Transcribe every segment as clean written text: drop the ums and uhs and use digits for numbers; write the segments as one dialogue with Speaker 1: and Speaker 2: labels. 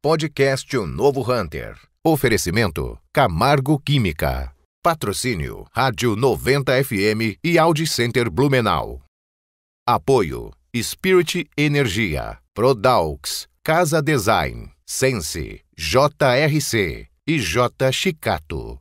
Speaker 1: Podcast O Novo Hunter. Oferecimento Camargo Química. Patrocínio Rádio 90 FM e Audi Center Blumenau. Apoio Spirit Energia, Prodaux, Casa Design, Sense, JRC e J Chicato.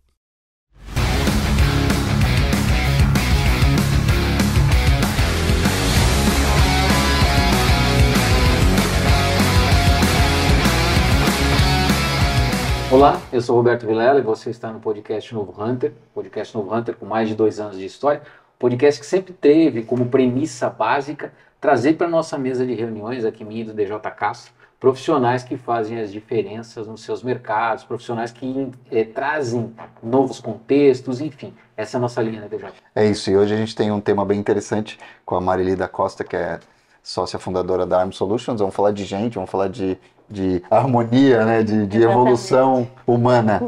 Speaker 2: Olá, eu sou Roberto Vilela e você está no podcast Novo Hunter, podcast Novo Hunter com mais de 2 anos de história, podcast que sempre teve como premissa básica trazer para a nossa mesa de reuniões, aqui minha e do DJ Castro, profissionais que fazem as diferenças nos seus mercados, profissionais que trazem novos contextos, enfim, essa é a nossa linha, né, DJ?
Speaker 3: É isso, e hoje a gente tem um tema bem interessante com a Marili da Costa, que é sócia fundadora da Arm Solutions. Vamos falar de gente, vamos falar de harmonia, né? de evolução humana.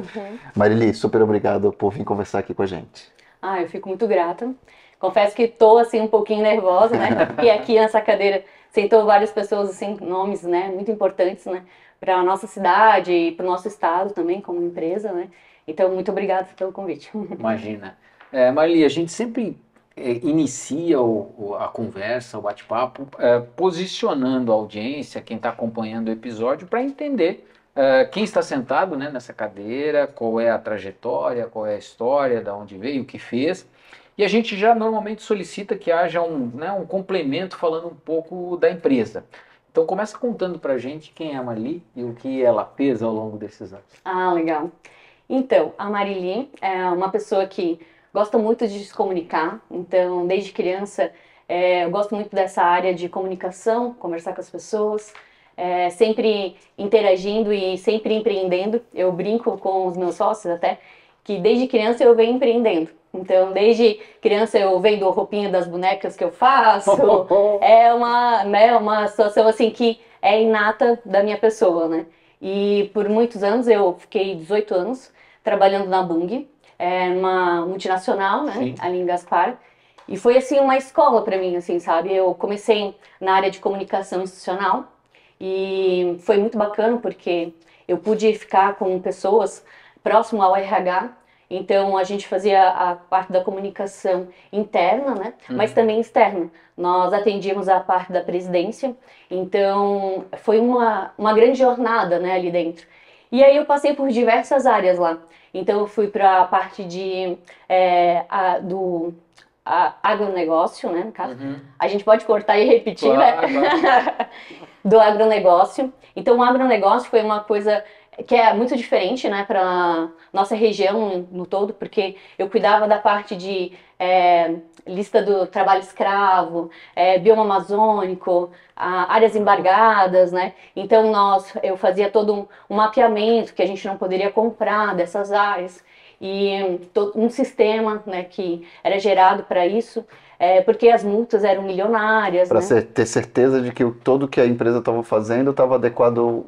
Speaker 3: Marili, super obrigado por vir conversar aqui com a gente.
Speaker 4: Eu fico muito grata. Confesso que estou assim um pouquinho nervosa, né? Porque aqui nessa cadeira sentou várias pessoas, assim, nomes, né, muito importantes, né, para a nossa cidade e para o nosso estado também, como empresa, né? Então, muito obrigada pelo convite.
Speaker 2: Imagina. Marili, a gente sempre inicia a conversa, o bate-papo, posicionando a audiência, quem está acompanhando o episódio, para entender quem está sentado, né, nessa cadeira, qual é a trajetória, qual é a história, de onde veio, o que fez. E a gente já normalmente solicita que haja um complemento falando um pouco da empresa. Então começa contando para a gente quem é a Marili e o que ela fez ao longo desses anos.
Speaker 4: Legal. Então, a Marili é uma pessoa que gosta muito de se comunicar. Então, desde criança, eu gosto muito dessa área de comunicação, conversar com as pessoas, sempre interagindo e sempre empreendendo. Eu brinco com os meus sócios até, que desde criança eu venho empreendendo. Então, desde criança eu vendo roupinha das bonecas que eu faço. É uma situação assim que é inata da minha pessoa, né? E por muitos anos, eu fiquei 18 anos trabalhando na Bung, uma multinacional, né? Sim. Ali em Gaspar. E foi assim uma escola para mim, assim, sabe? Eu comecei na área de comunicação institucional e foi muito bacana porque eu pude ficar com pessoas próximo ao RH. Então, a gente fazia a parte da comunicação interna, né? Mas também externa. Nós atendíamos a parte da presidência. Então, foi uma grande jornada, né, ali dentro. E aí eu passei por diversas áreas lá. Então, eu fui para a parte do agronegócio, né, no caso. A gente pode cortar e repetir, claro, né? Claro. Do agronegócio. Então, o agronegócio foi uma coisa que é muito diferente, né, para nossa região no todo, porque eu cuidava da parte de lista do trabalho escravo, bioma amazônico, áreas embargadas, né? Então eu fazia todo um mapeamento que a gente não poderia comprar dessas áreas e todo um sistema, né, que era gerado para isso. Porque as multas eram milionárias. Para
Speaker 3: ter certeza de que tudo que a empresa estava fazendo estava adequado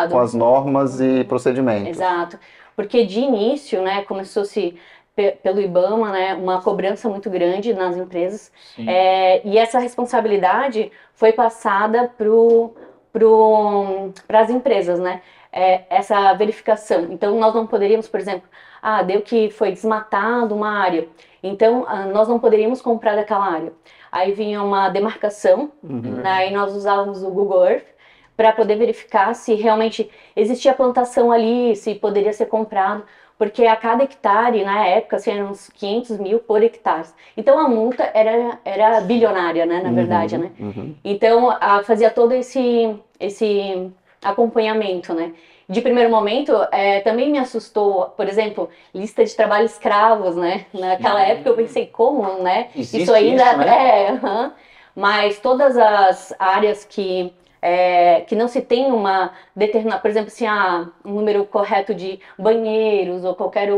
Speaker 3: com as normas e procedimentos.
Speaker 4: Exato. Porque de início, né, começou-se pelo IBAMA, né, uma cobrança muito grande nas empresas. E essa responsabilidade foi passada para as empresas, né? Essa verificação. Então, nós não poderíamos, por exemplo, deu que foi desmatado uma área. Então, nós não poderíamos comprar daquela área. Aí vinha uma demarcação, né, e nós usávamos o Google Earth para poder verificar se realmente existia plantação ali, se poderia ser comprado, porque a cada hectare, na época, assim, eram uns 500 mil por hectare. Então, a multa era bilionária, né, na verdade, né? Então, fazia todo esse acompanhamento, né? De primeiro momento, também me assustou, por exemplo, lista de trabalho escravos, né? Naquela época eu pensei, como, né?
Speaker 2: Existe
Speaker 4: isso ainda
Speaker 2: isso, né?
Speaker 4: Mas todas as áreas que não se tem uma determinada, por exemplo, assim, um número correto de banheiros ou qualquer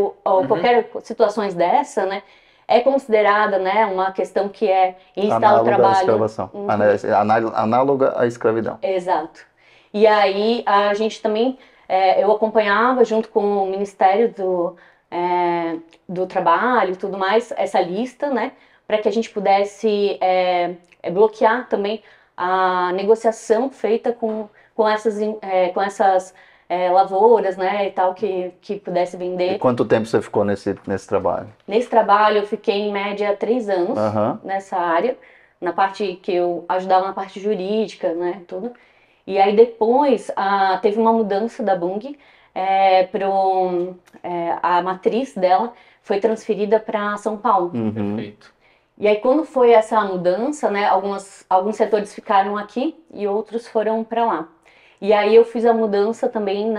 Speaker 4: situações dessa, né? É considerada, né, uma questão que instala o trabalho.
Speaker 3: Escravação. Análoga à escravidão.
Speaker 4: Exato. E aí a gente também, eu acompanhava junto com o Ministério do Trabalho e tudo mais, essa lista, né, para que a gente pudesse bloquear também a negociação feita com essas lavouras, né, e tal, que pudesse
Speaker 3: E
Speaker 4: vender.
Speaker 3: quanto tempo você ficou nesse trabalho?
Speaker 4: Nesse trabalho eu fiquei em média 3 anos
Speaker 3: Aham.
Speaker 4: nessa área, na parte que eu ajudava na parte jurídica, né, tudo. E aí depois teve uma mudança da Bung, a matriz dela foi transferida para São Paulo.
Speaker 3: Uhum.
Speaker 2: Perfeito.
Speaker 4: E aí quando foi essa mudança, né, alguns setores ficaram aqui e outros foram para lá. E aí eu fiz a mudança também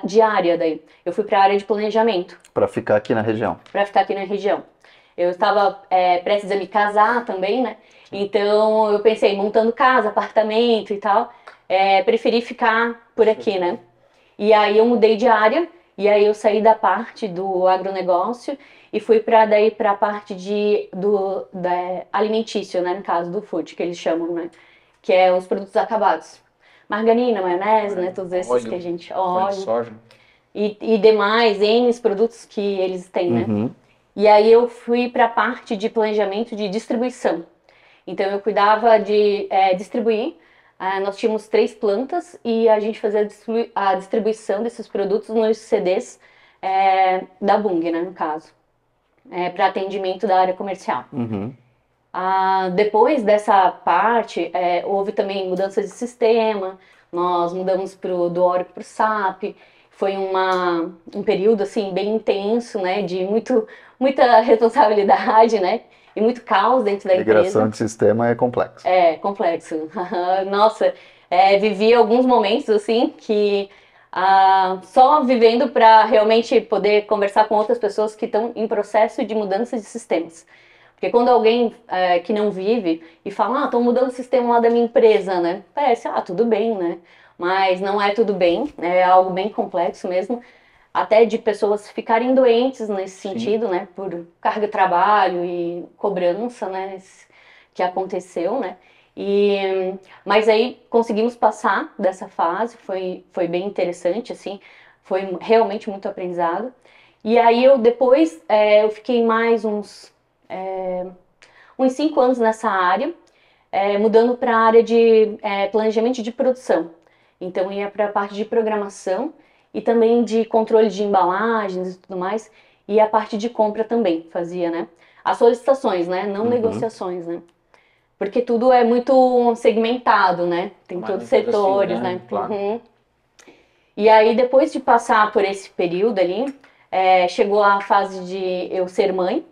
Speaker 4: de área daí. Eu fui para a área de planejamento,
Speaker 3: Para ficar aqui na região.
Speaker 4: para ficar aqui na região. Eu estava prestes a me casar também, né? Então eu pensei, montando casa, apartamento e tal, preferi ficar por aqui, né? E aí eu mudei de área, e aí eu saí da parte do agronegócio e fui daí para a parte alimentício, né? No caso do food, que eles chamam, né? Que é os produtos acabados. Margarina, maionese, né? Todos esses que a gente...
Speaker 2: Óleo de
Speaker 4: Óleo.
Speaker 2: soja.
Speaker 4: E demais, N produtos que eles têm, né?
Speaker 3: Uhum.
Speaker 4: E aí eu fui para a parte de planejamento de distribuição. Então eu cuidava de distribuir. Nós tínhamos 3 plantas e a gente fazia a distribuição desses produtos nos CDs da Bung, né, no caso, para atendimento da área comercial.
Speaker 3: Uhum.
Speaker 4: Depois dessa parte, houve também mudanças de sistema. Nós mudamos do Oracle para o SAP. Foi um período assim bem intenso, né, de muita responsabilidade, né, e muito caos dentro da empresa.
Speaker 3: Migração de sistema é complexo.
Speaker 4: É complexo. Nossa, vivi alguns momentos assim que só vivendo para realmente poder conversar com outras pessoas que estão em processo de mudança de sistemas. Porque quando alguém que não vive e fala, estão mudando o sistema lá da minha empresa, né? Parece, tudo bem, né? Mas não é tudo bem, é algo bem complexo mesmo. Até de pessoas ficarem doentes nesse sentido, né? Por carga de trabalho e cobrança, né? Que aconteceu, né? Mas aí conseguimos passar dessa fase, foi bem interessante, assim. Foi realmente muito aprendizado. E aí depois eu fiquei mais uns 5 anos nessa área, mudando para a área de planejamento de produção. Então ia para a parte de programação e também de controle de embalagens e tudo mais, e a parte de compra também fazia, né? As solicitações, né? Não negociações, né? Porque tudo é muito segmentado, né? Tem todos os setores, né?
Speaker 2: Claro.
Speaker 4: Uhum. E aí depois de passar por esse período ali, chegou a fase de eu ser mãe.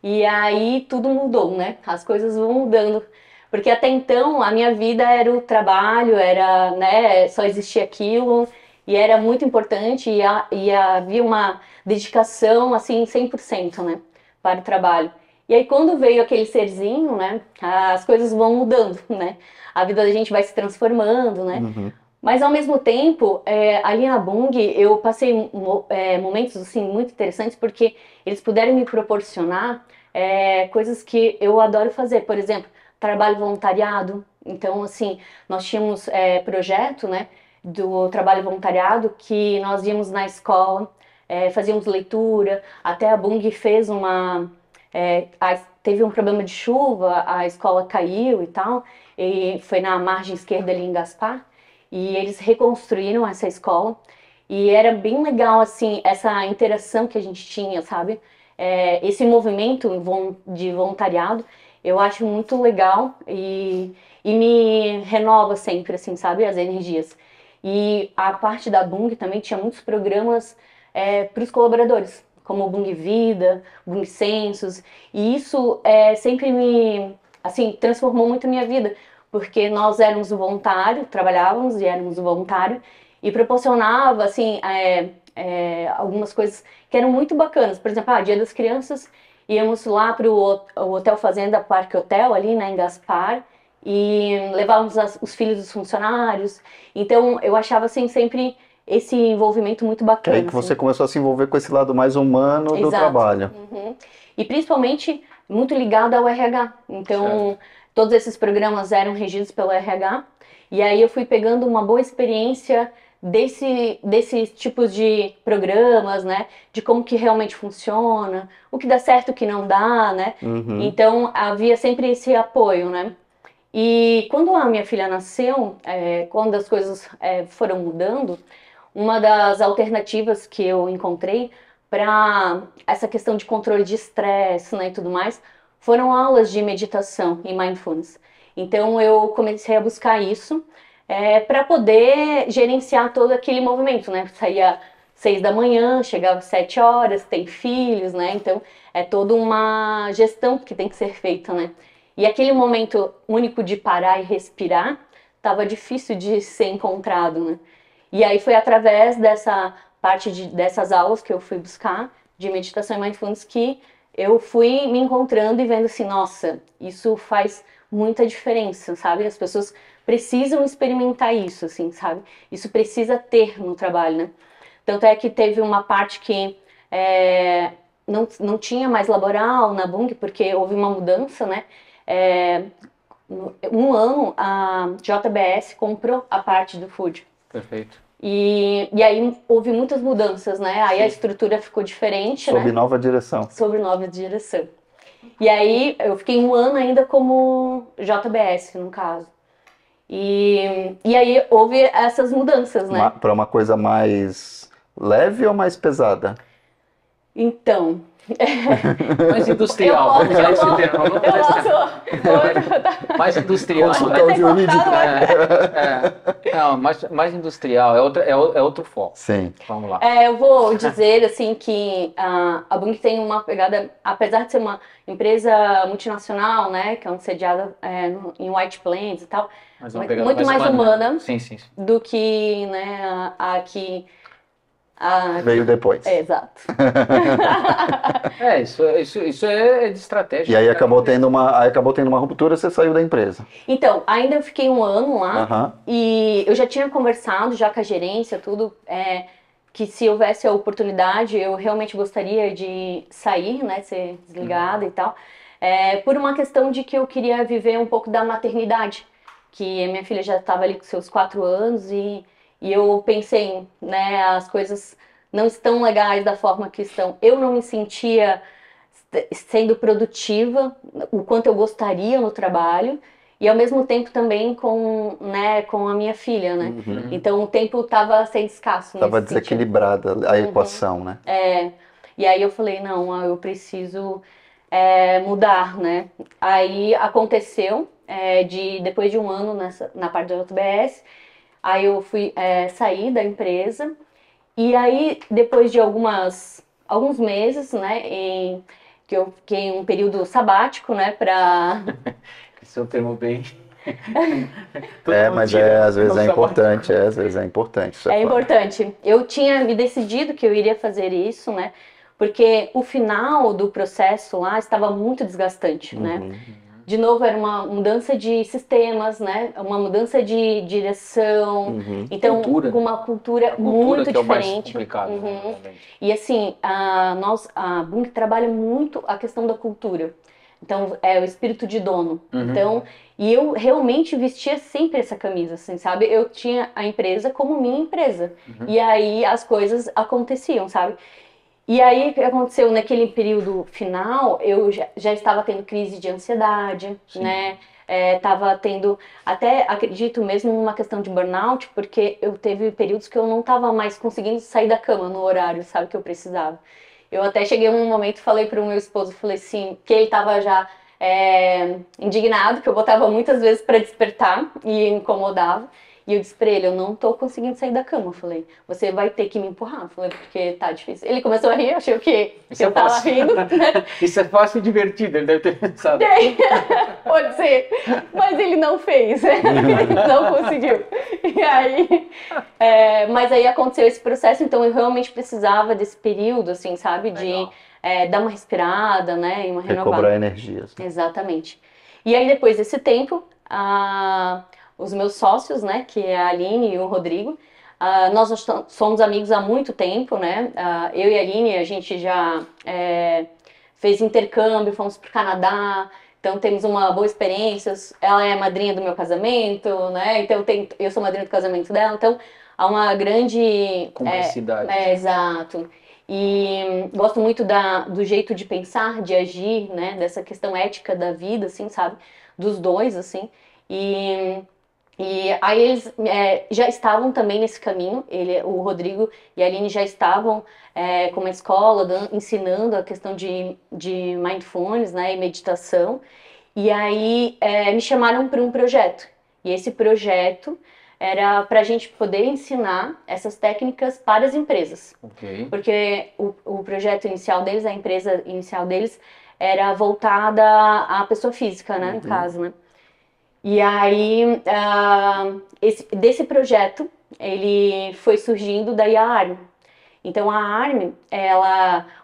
Speaker 4: E aí tudo mudou, né? As coisas vão mudando. Porque até então a minha vida era o trabalho, era, né, só existia aquilo, e era muito importante, e havia uma dedicação, assim, 100%, né, para o trabalho. E aí quando veio aquele serzinho, né, as coisas vão mudando, né? A vida da gente vai se transformando, né?
Speaker 3: Uhum.
Speaker 4: Mas ao mesmo tempo, ali na Bung, eu passei momentos assim, muito interessantes, porque eles puderam me proporcionar coisas que eu adoro fazer. Por exemplo, trabalho voluntariado. Então, assim, nós tínhamos projeto, né, do trabalho voluntariado, que nós íamos na escola, fazíamos leitura. Até a Bung fez teve um problema de chuva, a escola caiu e tal, e foi na margem esquerda ali em Gaspar. E eles reconstruíram essa escola e era bem legal, assim, essa interação que a gente tinha, sabe? Esse movimento de voluntariado, eu acho muito legal e me renova sempre, assim, sabe? As energias. E a parte da Bung também tinha muitos programas para os colaboradores, como o Bung Vida, Bung Censos, e isso sempre assim, transformou muito a minha vida, porque nós éramos voluntário, trabalhávamos e éramos voluntário, e proporcionava, assim, algumas coisas que eram muito bacanas. Por exemplo, Dia das Crianças, íamos lá para o Hotel Fazenda Parque Hotel, ali, né, em Gaspar, e levávamos os filhos dos funcionários. Então, eu achava, assim, sempre esse envolvimento muito
Speaker 3: Que
Speaker 4: bacana.
Speaker 3: aí que você
Speaker 4: assim.
Speaker 3: começou a se envolver com esse lado mais humano do
Speaker 4: Exato.
Speaker 3: trabalho.
Speaker 4: Uhum. E principalmente muito ligado ao RH. Então, todos esses programas eram regidos pelo RH. E aí eu fui pegando uma boa experiência desses tipos de programas, né? De como que realmente funciona, o que dá certo, o que não dá, né?
Speaker 3: Uhum.
Speaker 4: Então, havia sempre esse apoio, né? E quando a minha filha nasceu, quando as coisas foram mudando, uma das alternativas que eu encontrei para essa questão de controle de estresse, né, e tudo mais, foram aulas de meditação e mindfulness. Então eu comecei a buscar isso para poder gerenciar todo aquele movimento, né? Saía 6 da manhã, chegava às 7 horas, tem filhos, né? Então é toda uma gestão que tem que ser feita, né? E aquele momento único de parar e respirar estava difícil de ser encontrado, né? E aí foi através dessa parte dessas aulas que eu fui buscar de meditação e mindfulness que eu fui me encontrando e vendo assim, nossa, isso faz muita diferença, sabe? As pessoas precisam experimentar isso, assim, sabe? Isso precisa ter no trabalho, né? Tanto é que teve uma parte que não tinha mais laboral na Bung, porque houve uma mudança, né? Um ano a JBS comprou a parte do food.
Speaker 2: Perfeito.
Speaker 4: E aí houve muitas mudanças, né? Aí a estrutura ficou diferente,
Speaker 3: Sob
Speaker 4: né?
Speaker 3: nova direção.
Speaker 4: Sob nova direção. E aí eu fiquei um ano ainda como JBS, no caso. E aí houve essas mudanças, né?
Speaker 3: Para uma coisa mais leve ou mais pesada?
Speaker 4: Então...
Speaker 2: Mais industrial, vamos usar esse termo. Mais industrial.
Speaker 3: Consultor jurídico.
Speaker 2: Não, mais industrial, é outro foco.
Speaker 3: Sim.
Speaker 2: Vamos lá.
Speaker 4: Eu vou dizer assim que a Bung tem uma pegada, apesar de ser uma empresa multinacional, né, que é sediada em White Plains e tal, muito mais humana
Speaker 2: sim.
Speaker 4: do que, né, aqui.
Speaker 3: Veio depois.
Speaker 4: Exato.
Speaker 2: Isso é de estratégia.
Speaker 3: E aí acabou tendo uma ruptura, você saiu da empresa.
Speaker 4: Então, ainda eu fiquei um ano lá,
Speaker 3: Uhum.
Speaker 4: e eu já tinha conversado já com a gerência, tudo, que se houvesse a oportunidade, eu realmente gostaria de sair, né, ser desligada e tal, por uma questão de que eu queria viver um pouco da maternidade, que a minha filha já estava ali com seus 4 anos e eu pensei, né, as coisas não estão legais da forma que estão. Eu não me sentia sendo produtiva o quanto eu gostaria no trabalho e ao mesmo tempo também com a minha filha, né?
Speaker 3: Uhum.
Speaker 4: Então o tempo estava sendo escasso.
Speaker 3: Estava desequilibrada a equação, né?
Speaker 4: E aí eu falei, não, eu preciso mudar, né? Aí aconteceu, depois de um ano na parte da JBS, aí eu fui sair da empresa e aí depois de alguns meses, né, que eu fiquei em um período sabático, né, para...
Speaker 2: Esse é o termo bem...
Speaker 3: Mas às vezes é importante, às vezes é importante.
Speaker 4: É importante. Eu tinha me decidido que eu iria fazer isso, né, porque o final do processo lá estava muito desgastante, né. De novo, era uma mudança de sistemas, né? Uma mudança de direção. Então, com uma cultura muito
Speaker 2: que é o mais
Speaker 4: diferente.
Speaker 2: complicado,
Speaker 4: E assim, a Bung trabalha muito a questão da cultura. Então, é o espírito de dono. Então, e eu realmente vestia sempre essa camisa, assim, sabe? Eu tinha a empresa como minha empresa. E aí as coisas aconteciam, sabe? E aí, o que aconteceu naquele período final, eu já estava tendo crise de ansiedade, né? Estava tendo, até acredito mesmo, uma questão de burnout, porque eu teve períodos que eu não estava mais conseguindo sair da cama no horário, sabe, que eu precisava. Eu até cheguei um momento e falei para o meu esposo, falei assim, que ele estava já indignado, que eu botava muitas vezes para despertar e incomodava. E eu disse pra ele, eu não tô conseguindo sair da cama. Eu falei, você vai ter que me empurrar. Eu falei, porque tá difícil. Ele começou a rir, achei que eu tava rindo. Né?
Speaker 2: Isso é fácil e divertido, ele deve ter pensado.
Speaker 4: Pode ser, mas ele não fez. Ele não conseguiu. E aí, mas aí aconteceu esse processo, então eu realmente precisava desse período, assim, sabe? De dar uma respirada, né? E uma renovada.
Speaker 3: Recobrar energias.
Speaker 4: Exatamente. E aí depois desse tempo, os meus sócios, né, que é a Aline e o Rodrigo, nós somos amigos há muito tempo, né, eu e a Aline, a gente já fez intercâmbio, fomos para o Canadá, então temos uma boa experiência, ela é a madrinha do meu casamento, né, então eu sou madrinha do casamento dela, então há uma grande...
Speaker 2: cumplicidade.
Speaker 4: Exato. E gosto muito do jeito de pensar, de agir, né, dessa questão ética da vida, assim, sabe, dos dois, assim, e E aí eles já estavam também nesse caminho, o Rodrigo e a Aline já estavam com uma escola ensinando a questão de mindfulness, né, e meditação. E aí me chamaram para um projeto. E esse projeto era para a gente poder ensinar essas técnicas para as empresas.
Speaker 2: Ok.
Speaker 4: Porque o projeto inicial deles, a empresa inicial deles, era voltada à pessoa física, né, no caso, né? E aí, desse projeto, ele foi surgindo daí a ARM. Então, a ARM,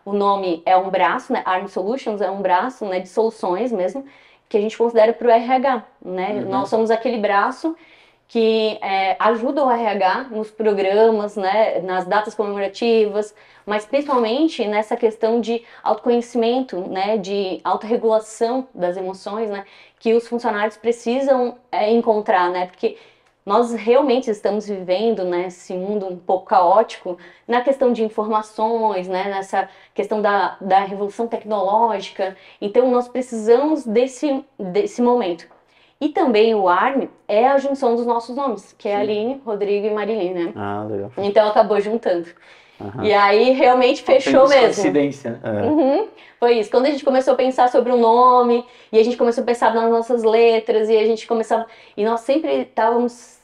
Speaker 4: o nome é um braço, né? ARM Solutions é um braço, né, de soluções mesmo, que a gente considera para o RH, né? Nós somos aquele braço que ajuda o RH nos programas, né, nas datas comemorativas, mas principalmente nessa questão de autoconhecimento, né, de autorregulação das emoções, né, que os funcionários precisam encontrar, né, porque nós realmente estamos vivendo nesse mundo um pouco caótico na questão de informações, né, nessa questão da revolução tecnológica. Então, nós precisamos desse momento. E também o ARM é a junção dos nossos nomes, que é Aline, Rodrigo e Marilyn, né?
Speaker 3: Ah, legal.
Speaker 4: Então acabou juntando. E aí realmente fechou mesmo.
Speaker 2: Coincidência.
Speaker 4: Foi isso. Quando a gente começou a pensar sobre o nome, e a gente começou a pensar nas nossas letras, e a gente começava. E nós sempre estávamos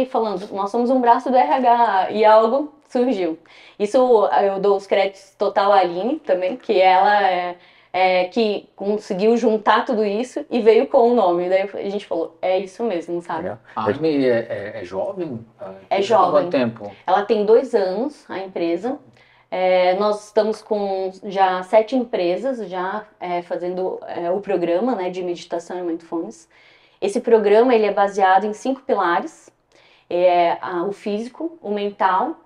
Speaker 4: falando, nós somos um braço do RH, e algo surgiu. Isso eu dou os créditos total à Aline também, que ela que conseguiu juntar tudo isso e veio com o nome. Daí a gente falou, é isso mesmo, sabe?
Speaker 3: Legal.
Speaker 2: A Armin é jovem?
Speaker 4: É
Speaker 2: Já há
Speaker 4: jovem.
Speaker 2: quanto tempo?
Speaker 4: Ela tem 2 anos, a empresa. Nós estamos com já 7 empresas já fazendo o programa, né, de meditação e mindfulness. Esse programa ele é baseado em 5 pilares: o físico, o mental,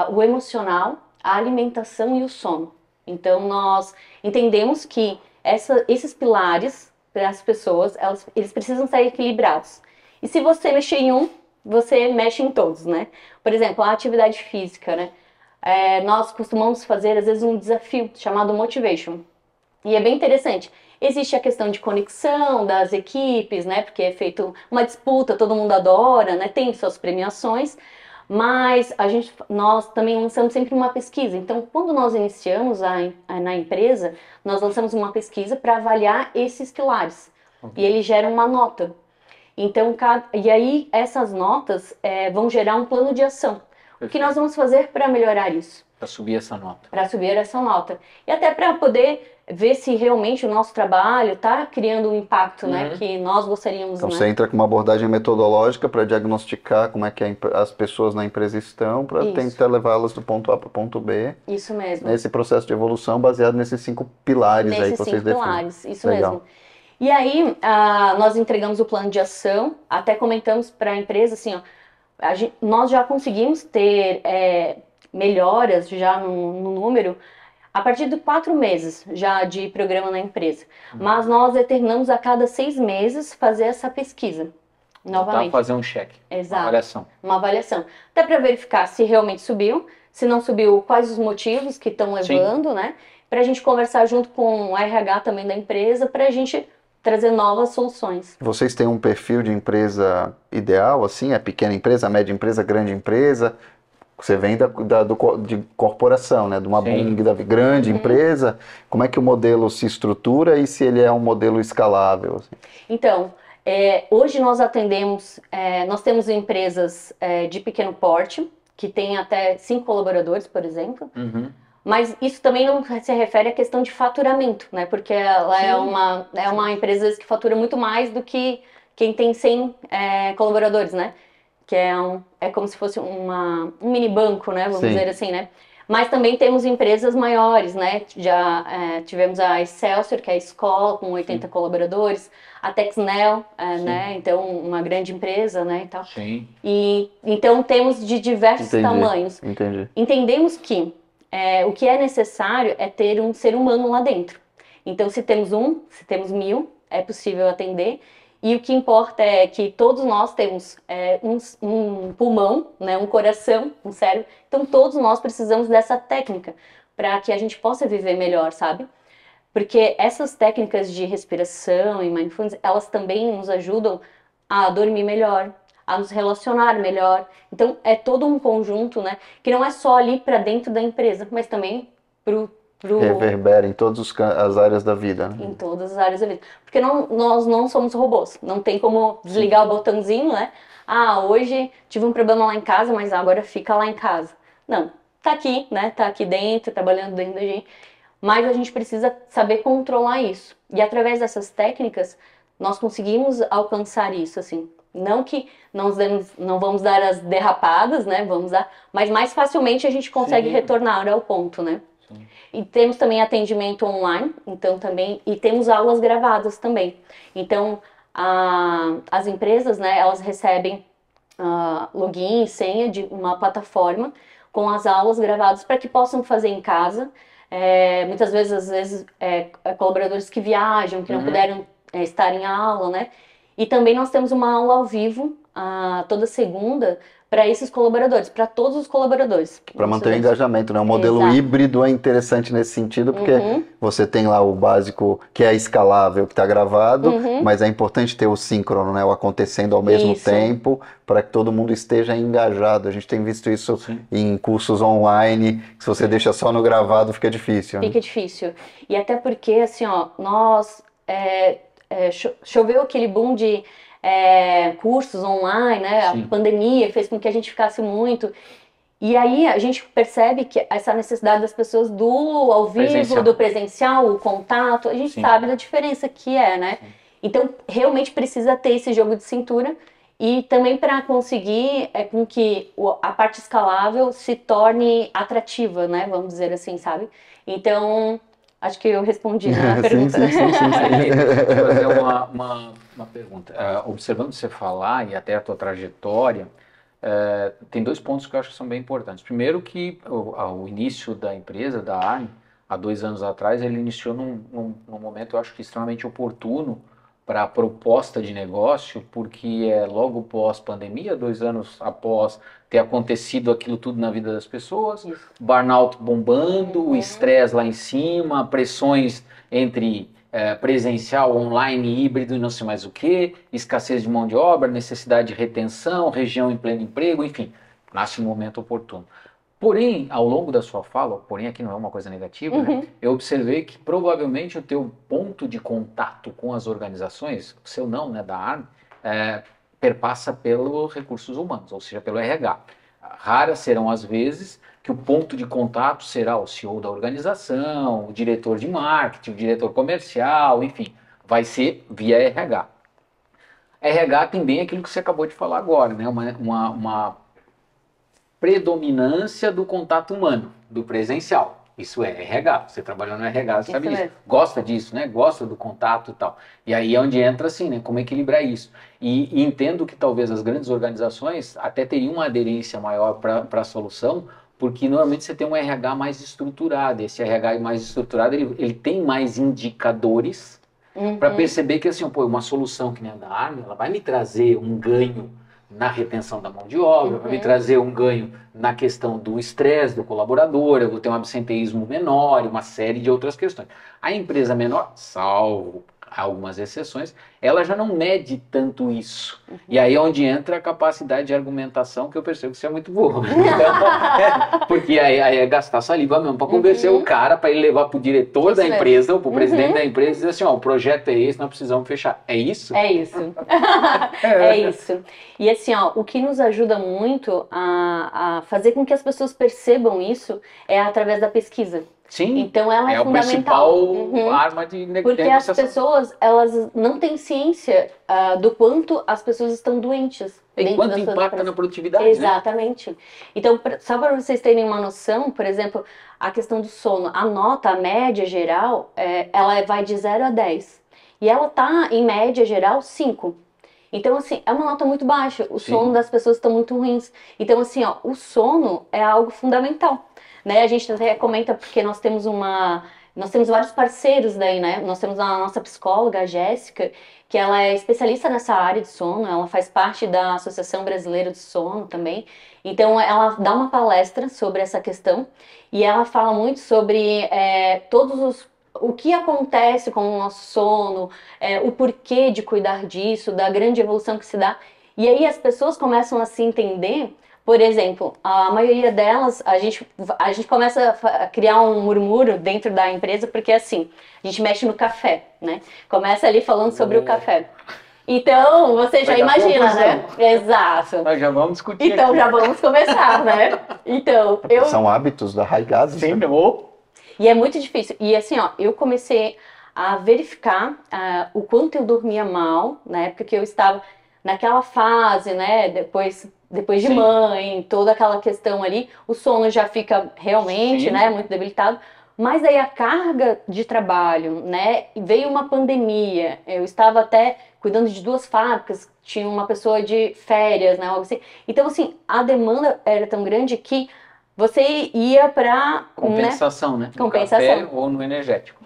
Speaker 4: o emocional, a alimentação e o sono. Então nós entendemos que esses pilares para as pessoas, eles precisam estar equilibrados. E se você mexer em um, você mexe em todos, né? Por exemplo, a atividade física, né? Nós costumamos fazer, às vezes, um desafio chamado motivation. E é bem interessante. Existe a questão de conexão das equipes, né? Porque é feito uma disputa, todo mundo adora, né? Tem suas premiações. Mas nós também lançamos sempre uma pesquisa. Então, quando nós iniciamos na empresa, nós lançamos uma pesquisa para avaliar esses pilares. E eles geram uma nota. Então, e aí essas notas vão gerar um plano de ação. O que nós vamos fazer para melhorar isso?
Speaker 2: Para subir essa nota.
Speaker 4: Para subir essa nota. E até para poder ver se realmente o nosso trabalho está criando um impacto, né, que nós gostaríamos.
Speaker 3: Então
Speaker 4: né?
Speaker 3: você entra com uma abordagem metodológica para diagnosticar como é que as pessoas na empresa estão, para tentar levá-las do ponto A para o ponto B.
Speaker 4: Isso mesmo.
Speaker 3: Nesse processo de evolução baseado nesses 5 pilares aí que vocês definem.
Speaker 4: Pilares, isso
Speaker 3: Legal.
Speaker 4: mesmo. E aí, nós entregamos o plano de ação, até comentamos para a empresa assim, ó, nós já conseguimos ter melhoras já no número a partir de 4 meses já de programa na empresa. Mas nós determinamos a cada 6 meses fazer essa pesquisa. Novamente.
Speaker 2: Fazer um cheque.
Speaker 4: Exato.
Speaker 2: Uma avaliação.
Speaker 4: Uma avaliação. Até para verificar se realmente subiu, se não subiu, quais os motivos que estão levando, né? Para a gente conversar junto com o RH também da empresa, para a gente trazer novas soluções.
Speaker 3: Vocês têm um perfil de empresa ideal, assim? É pequena empresa, média empresa, grande empresa? Você vem de corporação, né? De uma grande empresa. Como é que o modelo se estrutura e se ele é um modelo escalável? Assim?
Speaker 4: Então, hoje nós atendemos, nós temos empresas de pequeno porte, que tem até 5 colaboradores, por exemplo. Mas isso também não se refere à questão de faturamento, né? Porque ela é uma empresa que fatura muito mais do que quem tem 100 colaboradores, né? Que é como se fosse um mini banco, né? Vamos dizer assim, né? Mas também temos empresas maiores, né? Já tivemos a Excelsior, que é a escola, com 80 colaboradores, a Texnel, né? Então, uma grande empresa, né? E tal.
Speaker 2: Sim.
Speaker 4: E, então, temos de diversos tamanhos.
Speaker 3: Entendi.
Speaker 4: Entendemos que o que é necessário é ter um ser humano lá dentro. Então, se temos 1000, é possível atender. E o que importa é que todos nós temos um pulmão, né, um coração, um cérebro. Então, todos nós precisamos dessa técnica para que a gente possa viver melhor, sabe? Porque essas técnicas de respiração e mindfulness, elas também nos ajudam a dormir melhor, a nos relacionar melhor. Então, é todo um conjunto, né? Que não é só ali para dentro da empresa, mas também pro
Speaker 3: Reverbera em todas as áreas da vida, né?
Speaker 4: em todas as áreas da vida. Porque nós não somos robôs. Não tem como desligar o botãozinho, né? Ah, hoje tive um problema lá em casa, mas agora fica lá em casa. Não, tá aqui, né? Tá aqui dentro, trabalhando dentro da gente. Mas a gente precisa saber controlar isso. E através dessas técnicas, nós conseguimos alcançar isso, assim. Não que não vamos dar as derrapadas, né? Vamos dar, mas mais facilmente a gente consegue retornar ao ponto, né? E temos também atendimento online, então também, e temos aulas gravadas também. Então, as empresas, né, elas recebem login e senha de uma plataforma com as aulas gravadas para que possam fazer em casa. Muitas vezes, às vezes, colaboradores que viajam, que não puderam estar em aula, né? E também nós temos uma aula ao vivo toda segunda para esses colaboradores, para todos os colaboradores.
Speaker 3: Para manter o engajamento, né? O modelo
Speaker 4: Exato.
Speaker 3: híbrido é interessante nesse sentido, porque você tem lá o básico que é escalável, que está gravado, mas é importante ter o síncrono, né? O acontecendo ao mesmo tempo, para que todo mundo esteja engajado. A gente tem visto isso em cursos online, que se você deixa só no gravado, fica difícil.
Speaker 4: Fica difícil. E até porque, assim, ó, nós... choveu aquele boom de cursos online, né? A pandemia fez com que a gente ficasse muito. E aí a gente percebe que essa necessidade das pessoas do ao vivo, do presencial, o contato, a gente sabe da diferença que é, né? Então realmente precisa ter esse jogo de cintura e também para conseguir com que a parte escalável se torne atrativa, né? Vamos dizer assim, sabe? Então acho que eu respondi a pergunta.
Speaker 3: Sim.
Speaker 2: Deixa eu fazer uma pergunta. Observando você falar e até a tua trajetória, tem dois pontos que eu acho que são bem importantes. Primeiro que o início da empresa, da ARM, há 2 anos atrás, ele iniciou num momento, eu acho que extremamente oportuno para a proposta de negócio, porque logo pós-pandemia, 2 anos após ter acontecido aquilo tudo na vida das pessoas, burnout bombando, o estresse lá em cima, pressões entre presencial, online, híbrido e não sei mais o que, escassez de mão de obra, necessidade de retenção, região em pleno emprego, enfim, nasce no momento oportuno. Porém, ao longo da sua fala, porém aqui não é uma coisa negativa, né? Eu observei que provavelmente o teu ponto de contato com as organizações, o seu não, né, da ARM, perpassa pelos recursos humanos, ou seja, pelo RH. Raras serão as vezes que o ponto de contato será o CEO da organização, o diretor de marketing, o diretor comercial, enfim, vai ser via RH. RH tem bem aquilo que você acabou de falar agora, né? Uma predominância do contato humano, do presencial. Isso é RH. Você trabalhou no RH, você sabe disso. Gosta disso, né? Gosta do contato e tal. E aí é onde entra assim, né? Como equilibrar isso. E entendo que talvez as grandes organizações até teriam uma aderência maior para a solução, porque normalmente você tem um RH mais estruturado. Esse RH mais estruturado, ele tem mais indicadores para perceber que assim, pô, uma solução que nem a da ARM, ela vai me trazer um ganho na retenção da mão de obra, vai me trazer um ganho na questão do estresse do colaborador, eu vou ter um absenteísmo menor e uma série de outras questões. A empresa menor, salvo algumas exceções, ela já não mede tanto isso. E aí é onde entra a capacidade de argumentação, que eu percebo que você é muito burro. Porque aí é gastar saliva mesmo para convencer o cara, para ele levar para o diretor da empresa ou para o presidente da empresa e dizer assim, ó, o projeto é esse, nós precisamos fechar. É isso?
Speaker 4: É isso. É isso. E assim, ó, o que nos ajuda muito a fazer com que as pessoas percebam isso é através da pesquisa.
Speaker 2: Sim,
Speaker 4: então ela é
Speaker 2: fundamental.
Speaker 4: É
Speaker 2: o principal arma de negociação.
Speaker 4: Porque as pessoas, elas não têm ciência do quanto as pessoas estão doentes.
Speaker 2: E quanto impacta na produtividade,
Speaker 4: exatamente. Né? Então, só para vocês terem uma noção, por exemplo, a questão do sono. A nota, a média geral, ela vai de 0 a 10. E ela tá, em média geral, 5. Então, assim, é uma nota muito baixa. O sono das pessoas está muito ruins. Então, assim, ó, o sono é algo fundamental. Né? A gente até comenta porque nós temos vários parceiros daí, né? Nós temos a nossa psicóloga, a Jéssica, que ela é especialista nessa área de sono, ela faz parte da Associação Brasileira de Sono também. Então, ela dá uma palestra sobre essa questão e ela fala muito sobre todos o que acontece com o nosso sono, o porquê de cuidar disso, da grande evolução que se dá. E aí as pessoas começam a se entender. Por exemplo, a maioria delas, a gente começa a criar um murmúrio dentro da empresa, porque assim, a gente mexe no café, né? Começa ali falando sobre o café. Então, você já imagina, né? Exato.
Speaker 2: Nós já vamos discutir
Speaker 4: Então,
Speaker 2: aqui.
Speaker 4: já vamos começar, né? Então,
Speaker 3: São hábitos arraigados.
Speaker 2: Sim,
Speaker 3: né?
Speaker 4: E é muito difícil. E assim, ó, eu comecei a verificar o quanto eu dormia mal, na época que eu estava naquela fase, né? Depois de
Speaker 2: Sim.
Speaker 4: mãe, toda aquela questão ali, o sono já fica realmente,
Speaker 2: Sim.
Speaker 4: né, muito debilitado. Mas aí a carga de trabalho, né? Veio uma pandemia. Eu estava até cuidando de 2 fábricas, tinha uma pessoa de férias, né? Algo assim. Então, assim, a demanda era tão grande que você ia para
Speaker 2: Compensação, né? No
Speaker 4: Compensação.
Speaker 2: café ou no energético.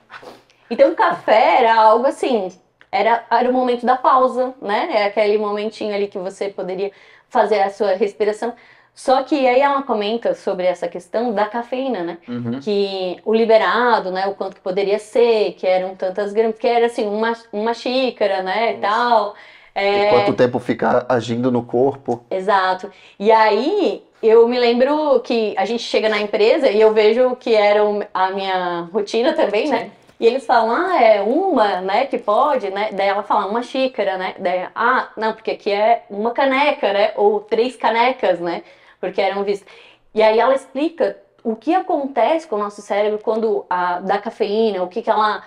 Speaker 4: Então o café era algo assim, era o momento da pausa, né? É aquele momentinho ali que você poderia fazer a sua respiração. Só que aí ela comenta sobre essa questão da cafeína, né?
Speaker 2: Uhum.
Speaker 4: Que o liberado, né? O quanto que poderia ser, que eram tantas gramas, que era assim, uma xícara, né? E tal.
Speaker 3: E quanto tempo fica agindo no corpo.
Speaker 4: Exato. E aí, eu me lembro que a gente chega na empresa e eu vejo que era a minha rotina também, né? E eles falam, é uma, né, que pode, né? Daí ela fala, uma xícara, né? Daí, não, porque aqui é uma caneca, né? Ou 3 canecas, né? Porque eram vistas. E aí ela explica o que acontece com o nosso cérebro quando da cafeína, o que ela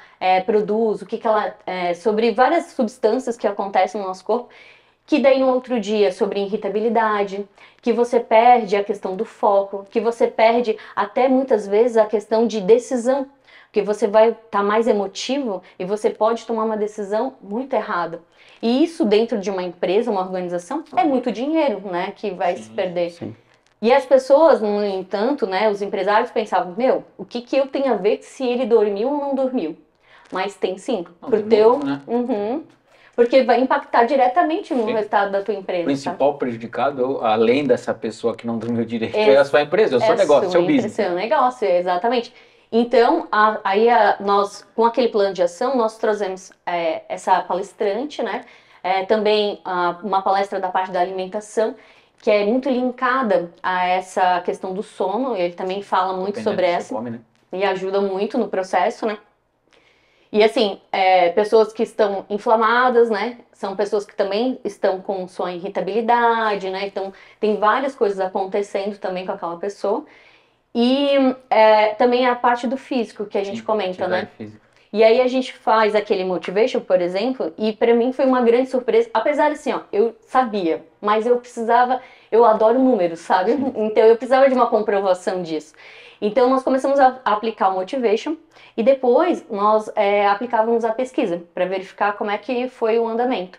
Speaker 4: produz, o que ela... sobre várias substâncias que acontecem no nosso corpo, que daí no outro dia sobre irritabilidade, que você perde a questão do foco, que você perde até muitas vezes a questão de decisão, porque você vai estar mais emotivo e você pode tomar uma decisão muito errada. E isso dentro de uma empresa, uma organização, é muito dinheiro, né, que vai se perder.
Speaker 3: Sim.
Speaker 4: E as pessoas, no entanto, né, os empresários pensavam, o que eu tenho a ver se ele dormiu ou não dormiu? Mas tem sim,
Speaker 2: Né?
Speaker 4: Porque vai impactar diretamente no resultado da tua empresa.
Speaker 2: O principal prejudicado, além dessa pessoa que não dormiu direito, é a sua empresa, é o seu negócio, seu business.
Speaker 4: Seu negócio, exatamente. Então, nós, com aquele plano de ação, nós trazemos essa palestrante, né? Também uma palestra da parte da alimentação, que é muito linkada a essa questão do sono. Ele também fala muito sobre essa.
Speaker 2: Come, né?
Speaker 4: E ajuda muito no processo, né? E assim, pessoas que estão inflamadas, né? São pessoas que também estão com sua irritabilidade, né? Então, tem várias coisas acontecendo também com aquela pessoa. E também a parte do físico, que a gente comenta, né?
Speaker 2: Físico.
Speaker 4: E aí a gente faz aquele motivation, por exemplo, e pra mim foi uma grande surpresa. Apesar assim, ó, eu sabia, mas eu adoro números, sabe? Então eu precisava de uma comprovação disso. Então nós começamos a aplicar o motivation e depois nós aplicávamos a pesquisa para verificar como é que foi o andamento.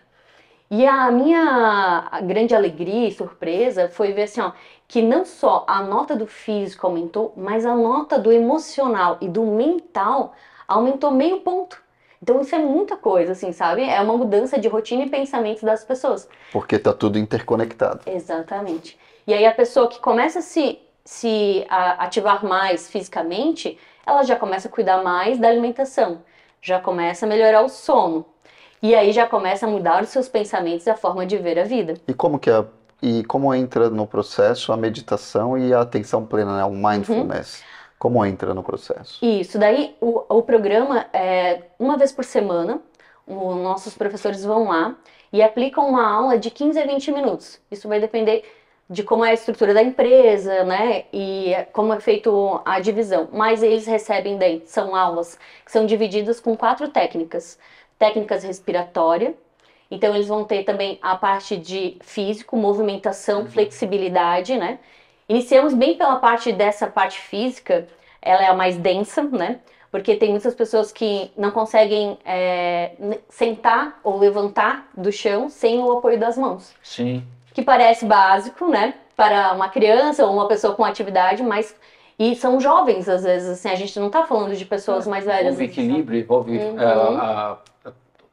Speaker 4: E a minha grande alegria e surpresa foi ver assim, ó, que não só a nota do físico aumentou, mas a nota do emocional e do mental aumentou meio ponto. Então isso é muita coisa, assim, sabe? É uma mudança de rotina e pensamentos das pessoas.
Speaker 3: Porque tá tudo interconectado.
Speaker 4: Exatamente. E aí a pessoa que começa a se ativar mais fisicamente, ela já começa a cuidar mais da alimentação, já começa a melhorar o sono. E aí já começa a mudar os seus pensamentos e a forma de ver a vida.
Speaker 3: E como entra no processo a meditação e a atenção plena, né? O mindfulness? Como entra no processo?
Speaker 4: Isso, daí o programa é uma vez por semana, os nossos professores vão lá e aplicam uma aula de 15 a 20 minutos. Isso vai depender de como é a estrutura da empresa, né, e como é feito a divisão. Mas eles recebem daí, são aulas que são divididas com 4 técnicas. Técnicas respiratórias, então eles vão ter também a parte de físico, movimentação, flexibilidade, né? Iniciamos bem pela dessa parte física, ela é a mais densa, né? Porque tem muitas pessoas que não conseguem sentar ou levantar do chão sem o apoio das mãos.
Speaker 2: Sim.
Speaker 4: Que parece básico, né? Para uma criança ou uma pessoa com atividade, mas... E são jovens, às vezes, assim, a gente não tá falando de pessoas mais velhas.
Speaker 2: Envolve equilíbrio, envolve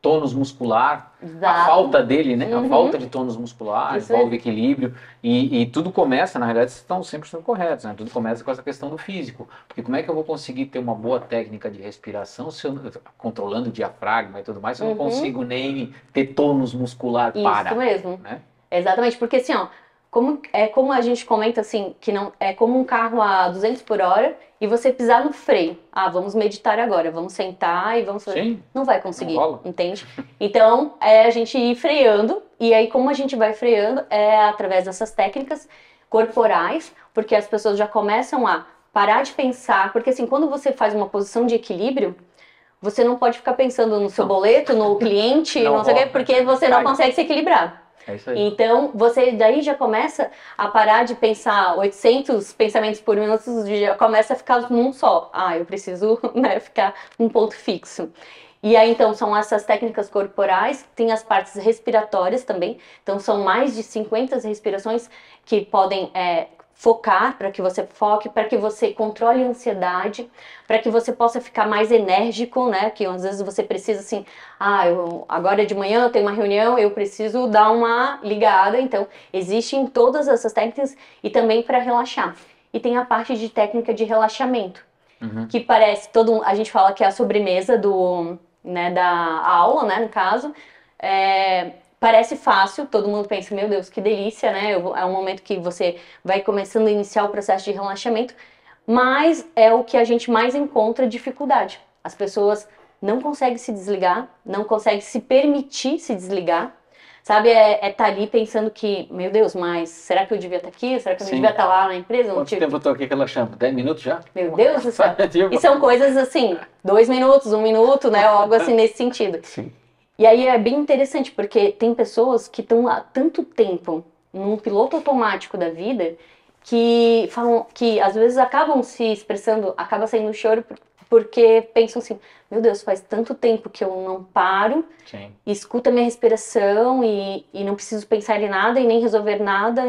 Speaker 2: tônus muscular, a
Speaker 4: Exato.
Speaker 2: falta dele, né? A
Speaker 4: Uhum.
Speaker 2: falta de tônus muscular,
Speaker 4: Isso
Speaker 2: envolve
Speaker 4: mesmo.
Speaker 2: equilíbrio, e tudo começa, na realidade, vocês estão 100% corretos, né? Tudo começa com essa questão do físico, porque como é que eu vou conseguir ter uma boa técnica de respiração se eu, controlando o diafragma e tudo mais, se eu não
Speaker 4: Uhum.
Speaker 2: consigo nem ter tônus muscular
Speaker 4: Isso
Speaker 2: para,
Speaker 4: mesmo.
Speaker 2: né?
Speaker 4: Exatamente, porque assim, ó, como a gente comenta assim, que não é como um carro a 200 por hora e você pisar no freio. Ah, vamos meditar agora, vamos sentar e vamos fazer.
Speaker 2: Sim.
Speaker 4: Não vai conseguir,
Speaker 2: Não rola.
Speaker 4: entende? Então, é a gente ir freando, e aí como a gente vai freando é através dessas técnicas corporais, porque as pessoas já começam a parar de pensar, porque assim, quando você faz uma posição de equilíbrio, você não pode ficar pensando no seu boleto, no cliente,
Speaker 2: Não
Speaker 4: não sei o quê,
Speaker 2: rola.
Speaker 4: porque você não
Speaker 2: Cai.
Speaker 4: consegue se equilibrar.
Speaker 2: É isso aí.
Speaker 4: Então, você daí já começa a parar de pensar 800 pensamentos por minuto, já começa a ficar num só. Ah, eu preciso, né, ficar num ponto fixo. E aí, então, são essas técnicas corporais, tem as partes respiratórias também. Então, são mais de 50 respirações que podem focar, para que você foque, para que você controle a ansiedade, para que você possa ficar mais enérgico, né? Que às vezes você precisa assim, agora de manhã eu tenho uma reunião, eu preciso dar uma ligada. Então, existem todas essas técnicas e também para relaxar. E tem a parte de técnica de relaxamento, que parece, a gente fala que é a sobremesa da aula, né, no caso. Parece fácil, todo mundo pensa, meu Deus, que delícia, né? É um momento que você vai começando a iniciar o processo de relaxamento, mas é o que a gente mais encontra dificuldade. As pessoas não conseguem se desligar, não conseguem se permitir se desligar, sabe? Tá ali pensando que, meu Deus, mas será que eu devia estar aqui? Será que eu não
Speaker 2: Sim.
Speaker 4: devia estar lá na empresa?
Speaker 2: Quanto tempo eu tô aqui relaxando? 10 minutos já?
Speaker 4: Meu Deus do céu.
Speaker 2: Tipo,
Speaker 4: E são coisas assim, 2 minutos, 1 minuto, né? Ou algo assim nesse sentido.
Speaker 3: Sim.
Speaker 4: E aí é bem interessante, porque tem pessoas que estão há tanto tempo num piloto automático da vida que falam que às vezes acabam se expressando, acaba saindo um choro porque pensam assim, meu Deus, faz tanto tempo que eu não paro,
Speaker 2: Sim.
Speaker 4: escuto a minha respiração e não preciso pensar em nada e nem resolver nada,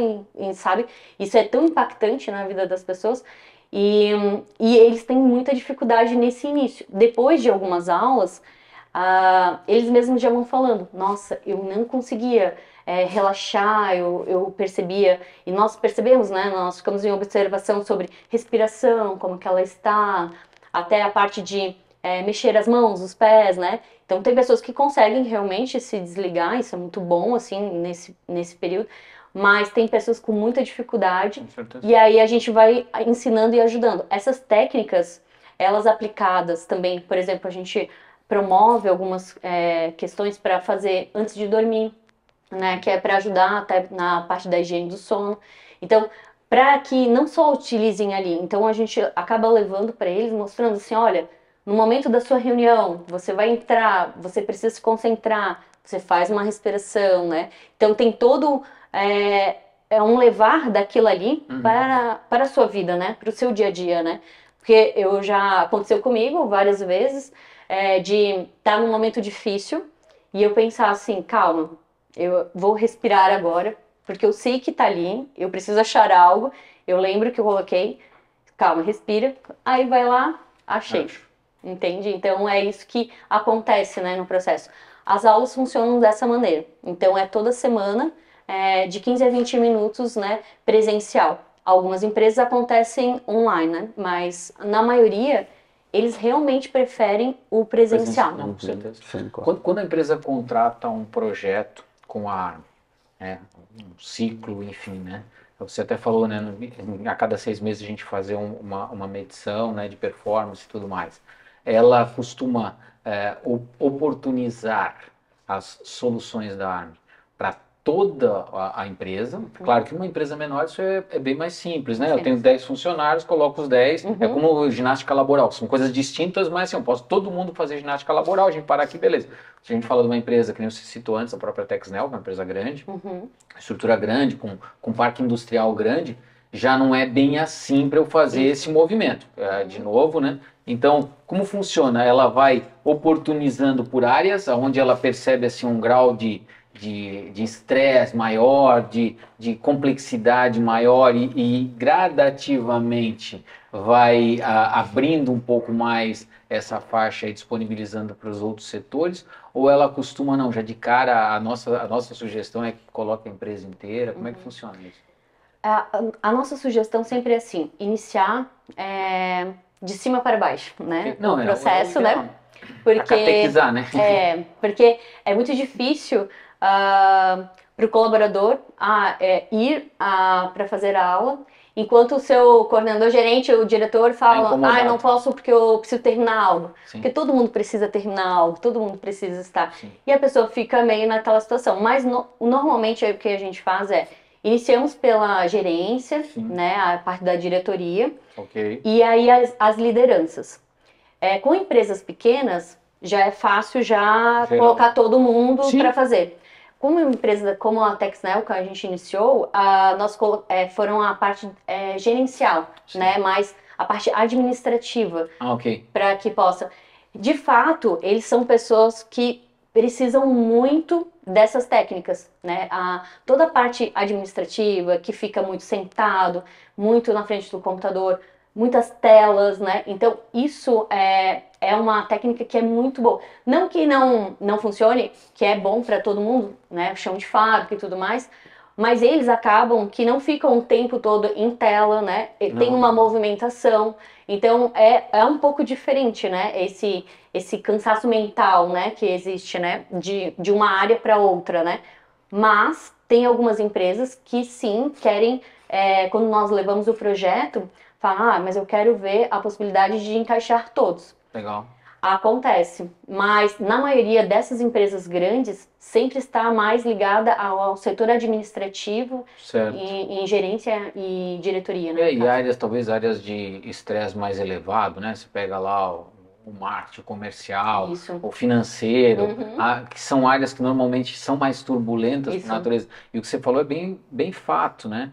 Speaker 4: sabe? Isso é tão impactante na vida das pessoas e eles têm muita dificuldade nesse início. Depois de algumas aulas, eles mesmos já vão falando, nossa, eu não conseguia relaxar, eu percebia, e nós percebemos, né, nós ficamos em observação sobre respiração, como que ela está, até a parte de mexer as mãos, os pés, né, então tem pessoas que conseguem realmente se desligar, isso é muito bom, assim, nesse período, mas tem pessoas com muita dificuldade,
Speaker 2: Com certeza.
Speaker 4: e aí a gente vai ensinando e ajudando. Essas técnicas, elas aplicadas também, por exemplo, a gente promove algumas questões para fazer antes de dormir, né, que é para ajudar até na parte da higiene do sono. Então, para que não só utilizem ali, então a gente acaba levando para eles, mostrando assim, olha, no momento da sua reunião, você vai entrar, você precisa se concentrar, você faz uma respiração, né? Então tem todo um levar daquilo ali para a sua vida, né? Para o seu dia a dia, né? Porque já aconteceu comigo várias vezes, de estar num momento difícil e eu pensar assim, calma, eu vou respirar agora, porque eu sei que tá ali, eu preciso achar algo, eu lembro que eu coloquei, calma, respira, aí vai lá, achei, entende? Então é isso que acontece, né, no processo. As aulas funcionam dessa maneira, então é toda semana, de 15 a 20 minutos, né, presencial. Algumas empresas acontecem online, né, mas na maioria eles realmente preferem o presencial.
Speaker 2: Não, com certeza.
Speaker 3: Sim, claro.
Speaker 2: Quando a empresa contrata um projeto com a ARM, um ciclo, enfim, né? Você até falou, né? A cada 6 meses a gente fazer uma medição, né, de performance e tudo mais. Ela costuma oportunizar as soluções da ARM para toda a empresa. Claro que uma empresa menor isso é bem mais simples, né?
Speaker 4: Sim.
Speaker 2: Eu tenho 10 funcionários, coloco os 10, é como ginástica laboral, são coisas distintas, mas assim, eu posso todo mundo fazer ginástica laboral, a gente parar aqui, beleza. Se a gente fala de uma empresa, que nem você citou antes, a própria Texnel, uma empresa grande, estrutura grande, com parque industrial grande, já não é bem assim para eu fazer esse movimento. De novo, né? Então, como funciona? Ela vai oportunizando por áreas, onde ela percebe assim, um grau de estresse maior, de complexidade maior e gradativamente vai abrindo um pouco mais essa faixa e disponibilizando para os outros setores, Ou ela costuma, não, já de cara, a nossa sugestão é que coloque a empresa inteira? Como é que funciona isso?
Speaker 4: A nossa sugestão sempre é assim, iniciar de cima para baixo, né?
Speaker 2: Não,
Speaker 4: o processo, né?
Speaker 2: Pra catequizar, né?
Speaker 4: Porque é muito difícil para o colaborador ir para fazer a aula, enquanto o seu coordenador, gerente, o diretor fala, eu não posso porque eu preciso terminar algo. Sim. Porque todo mundo precisa terminar algo, todo mundo precisa estar. Sim. E a pessoa fica meio naquela situação. Mas normalmente o que a gente faz iniciamos pela gerência, né, a parte da diretoria, e aí as lideranças. Com empresas pequenas, já é fácil colocar todo mundo para fazer. Como empresa como a Texnel, que a gente iniciou, nós foram a parte gerencial, né, mas a parte administrativa, para que possa... De fato, eles são pessoas que precisam muito dessas técnicas, né? Toda a parte administrativa, que fica muito sentado, muito na frente do computador, muitas telas, né? Então, isso é uma técnica que é muito boa. Não que não funcione, que é bom para todo mundo, né? Chão de fábrica e tudo mais, mas eles acabam que não ficam o tempo todo em tela, né? Tem uma movimentação, então é um pouco diferente, né? Esse cansaço mental, né? Que existe, né? De uma área para outra, né? Mas tem algumas empresas que sim querem, quando nós levamos o projeto, falar, mas eu quero ver a possibilidade de encaixar todos.
Speaker 2: Legal.
Speaker 4: Acontece, mas na maioria dessas empresas grandes sempre está mais ligada ao setor administrativo, em gerência e diretoria, né?
Speaker 2: E talvez áreas de estresse mais elevado, né? Você pega lá o marketing comercial, o financeiro, que são áreas que normalmente são mais turbulentas por natureza. E o que você falou é bem fato, né?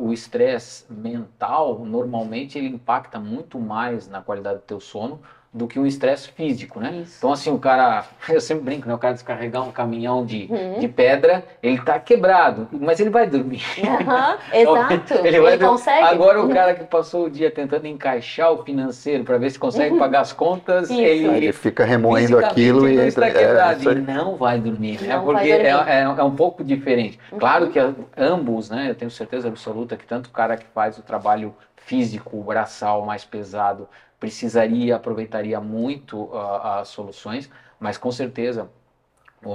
Speaker 2: O estresse mental, normalmente, ele impacta muito mais na qualidade do teu sono do que um estresse físico, né? Isso. Então, assim, o cara, eu sempre brinco, né? O cara descarregar um caminhão de pedra, ele tá quebrado, mas ele vai dormir.
Speaker 4: Exato, ele consegue.
Speaker 2: Agora, o cara que passou o dia tentando encaixar o financeiro para ver se consegue pagar as contas, ele
Speaker 3: fica remoendo aquilo e
Speaker 2: está quebrado. E não vai dormir, né? Porque é um pouco diferente. Claro que ambos, né? Eu tenho certeza absoluta que tanto o cara que faz o trabalho físico, o braçal mais pesado, aproveitaria muito as soluções, mas com certeza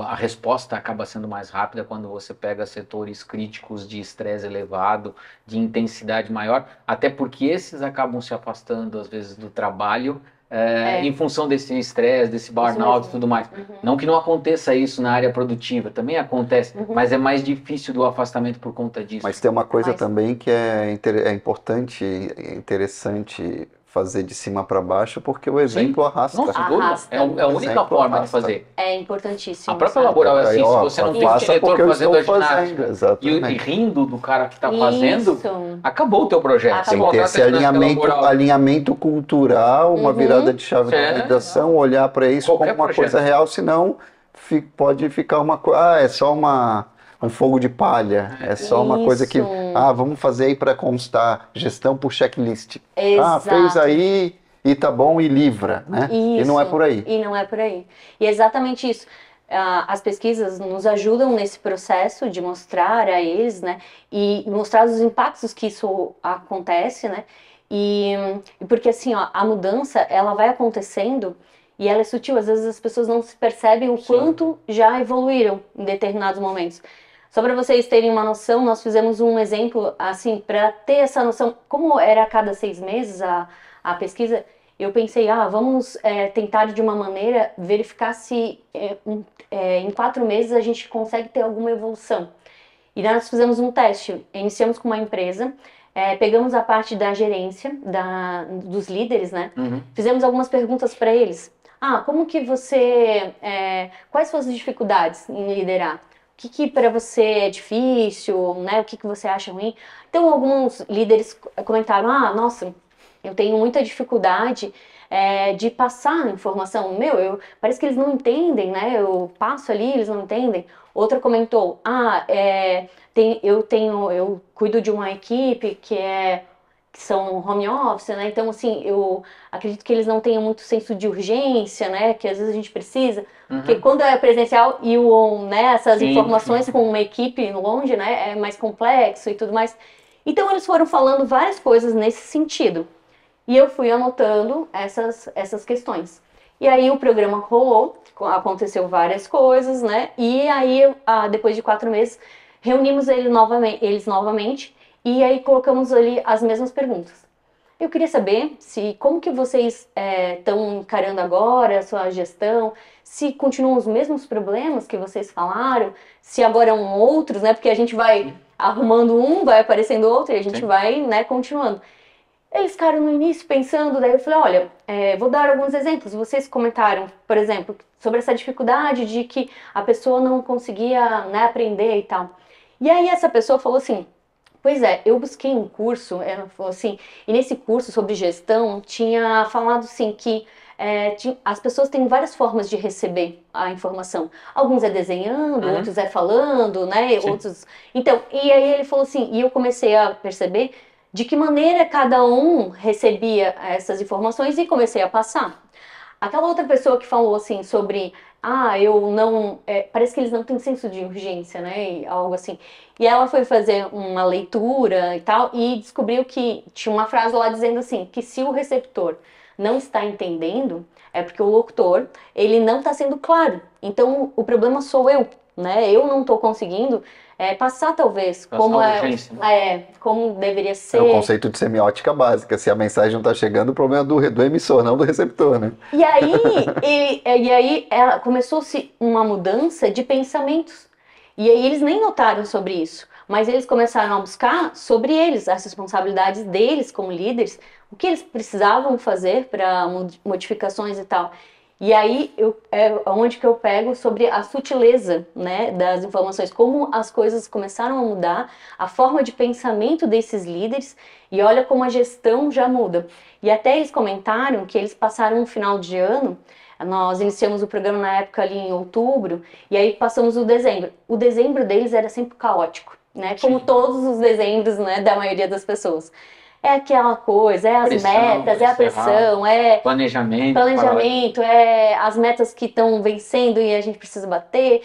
Speaker 2: a resposta acaba sendo mais rápida quando você pega setores críticos de estresse elevado, de intensidade maior, até porque esses acabam se afastando às vezes do trabalho em função desse estresse, desse burnout e tudo mais. Não que não aconteça isso na área produtiva, também acontece, mas é mais difícil do afastamento por conta disso.
Speaker 3: Mas tem uma coisa também que é importante, interessante fazer de cima para baixo, porque o exemplo arrasta.
Speaker 2: É a única forma de fazer.
Speaker 4: É importantíssimo.
Speaker 2: A própria laboral é assim, se você não tem o diretor fazendo a ginástica e rindo do cara que está fazendo, acabou o teu projeto.
Speaker 3: Tem que ter esse alinhamento cultural, uma virada de chave na organização, olhar para isso como uma coisa real, senão pode ficar uma coisa, é só um fogo de palha, é só uma coisa que, vamos fazer aí para constar, gestão por checklist. Fez aí e tá bom e livra, né? E não é por aí.
Speaker 4: E não é por aí. E é exatamente isso. As pesquisas nos ajudam nesse processo de mostrar a eles, né? E mostrar os impactos que isso acontece, né? E porque assim, a mudança, ela vai acontecendo e ela é sutil. Às vezes as pessoas não se percebem o quanto já evoluíram em determinados momentos. Só para vocês terem uma noção, nós fizemos um exemplo, assim, para ter essa noção, como era a cada 6 meses a pesquisa, eu pensei, vamos tentar de uma maneira verificar se em 4 meses a gente consegue ter alguma evolução. E nós fizemos um teste, iniciamos com uma empresa, pegamos a parte da gerência, dos líderes, né? Fizemos algumas perguntas para eles. Como que você... quais são as dificuldades em liderar? O que para você é difícil, né? O que você acha ruim? Então, alguns líderes comentaram, nossa, eu tenho muita dificuldade de passar informação. Parece que eles não entendem, né? Eu passo ali, eles não entendem. Outra comentou, eu cuido de uma equipe que que são home office, né? Então, assim, eu acredito que eles não tenham muito senso de urgência, né? Que às vezes a gente precisa. Porque quando é presencial e né, essas informações com uma equipe longe, né? É mais complexo e tudo mais. Então, eles foram falando várias coisas nesse sentido. E eu fui anotando essas questões. E aí o programa rolou, aconteceu várias coisas, né? E aí, depois de 4 meses, reunimos eles novamente e aí colocamos ali as mesmas perguntas. Eu queria saber como que vocês estão encarando agora a sua gestão, se continuam os mesmos problemas que vocês falaram, se agora são outros, né? Porque a gente vai arrumando um, vai aparecendo outro e a gente vai, né, continuando. Eles ficaram no início pensando, daí eu falei, olha, vou dar alguns exemplos. Vocês comentaram, por exemplo, sobre essa dificuldade de que a pessoa não conseguia, né, aprender e tal. E aí essa pessoa falou assim, pois é, eu busquei um curso, ela falou assim, e nesse curso sobre gestão tinha falado assim que as pessoas têm várias formas de receber a informação. Alguns é desenhando, outros é falando, né, outros... Então, e aí ele falou assim, e eu comecei a perceber de que maneira cada um recebia essas informações e comecei a passar. Aquela outra pessoa que falou assim sobre, eu não, parece que eles não têm senso de urgência, né, e algo assim. E ela foi fazer uma leitura e tal e descobriu que tinha uma frase lá dizendo assim, que se o receptor não está entendendo, é porque o locutor, ele não está sendo claro. Então, o problema sou eu, né, eu não estou conseguindo passar talvez como como deveria ser.
Speaker 3: É o conceito de semiótica básica. Se a mensagem não está chegando, o problema é do emissor, não do receptor, né?
Speaker 4: E aí começou-se uma mudança de pensamentos. E aí eles nem notaram sobre isso, mas eles começaram a buscar sobre eles, as responsabilidades deles como líderes, o que eles precisavam fazer para modificações e tal. E aí é onde que eu pego sobre a sutileza, né, das informações, como as coisas começaram a mudar, a forma de pensamento desses líderes, e olha como a gestão já muda. E até eles comentaram que eles passaram um final de ano, nós iniciamos o programa na época ali em outubro, e aí passamos o dezembro. O dezembro deles era sempre caótico, né, como todos os dezembros, né, da maioria das pessoas. É aquela coisa, as metas, a pressão, planejamento, as metas que estão vencendo e a gente precisa bater,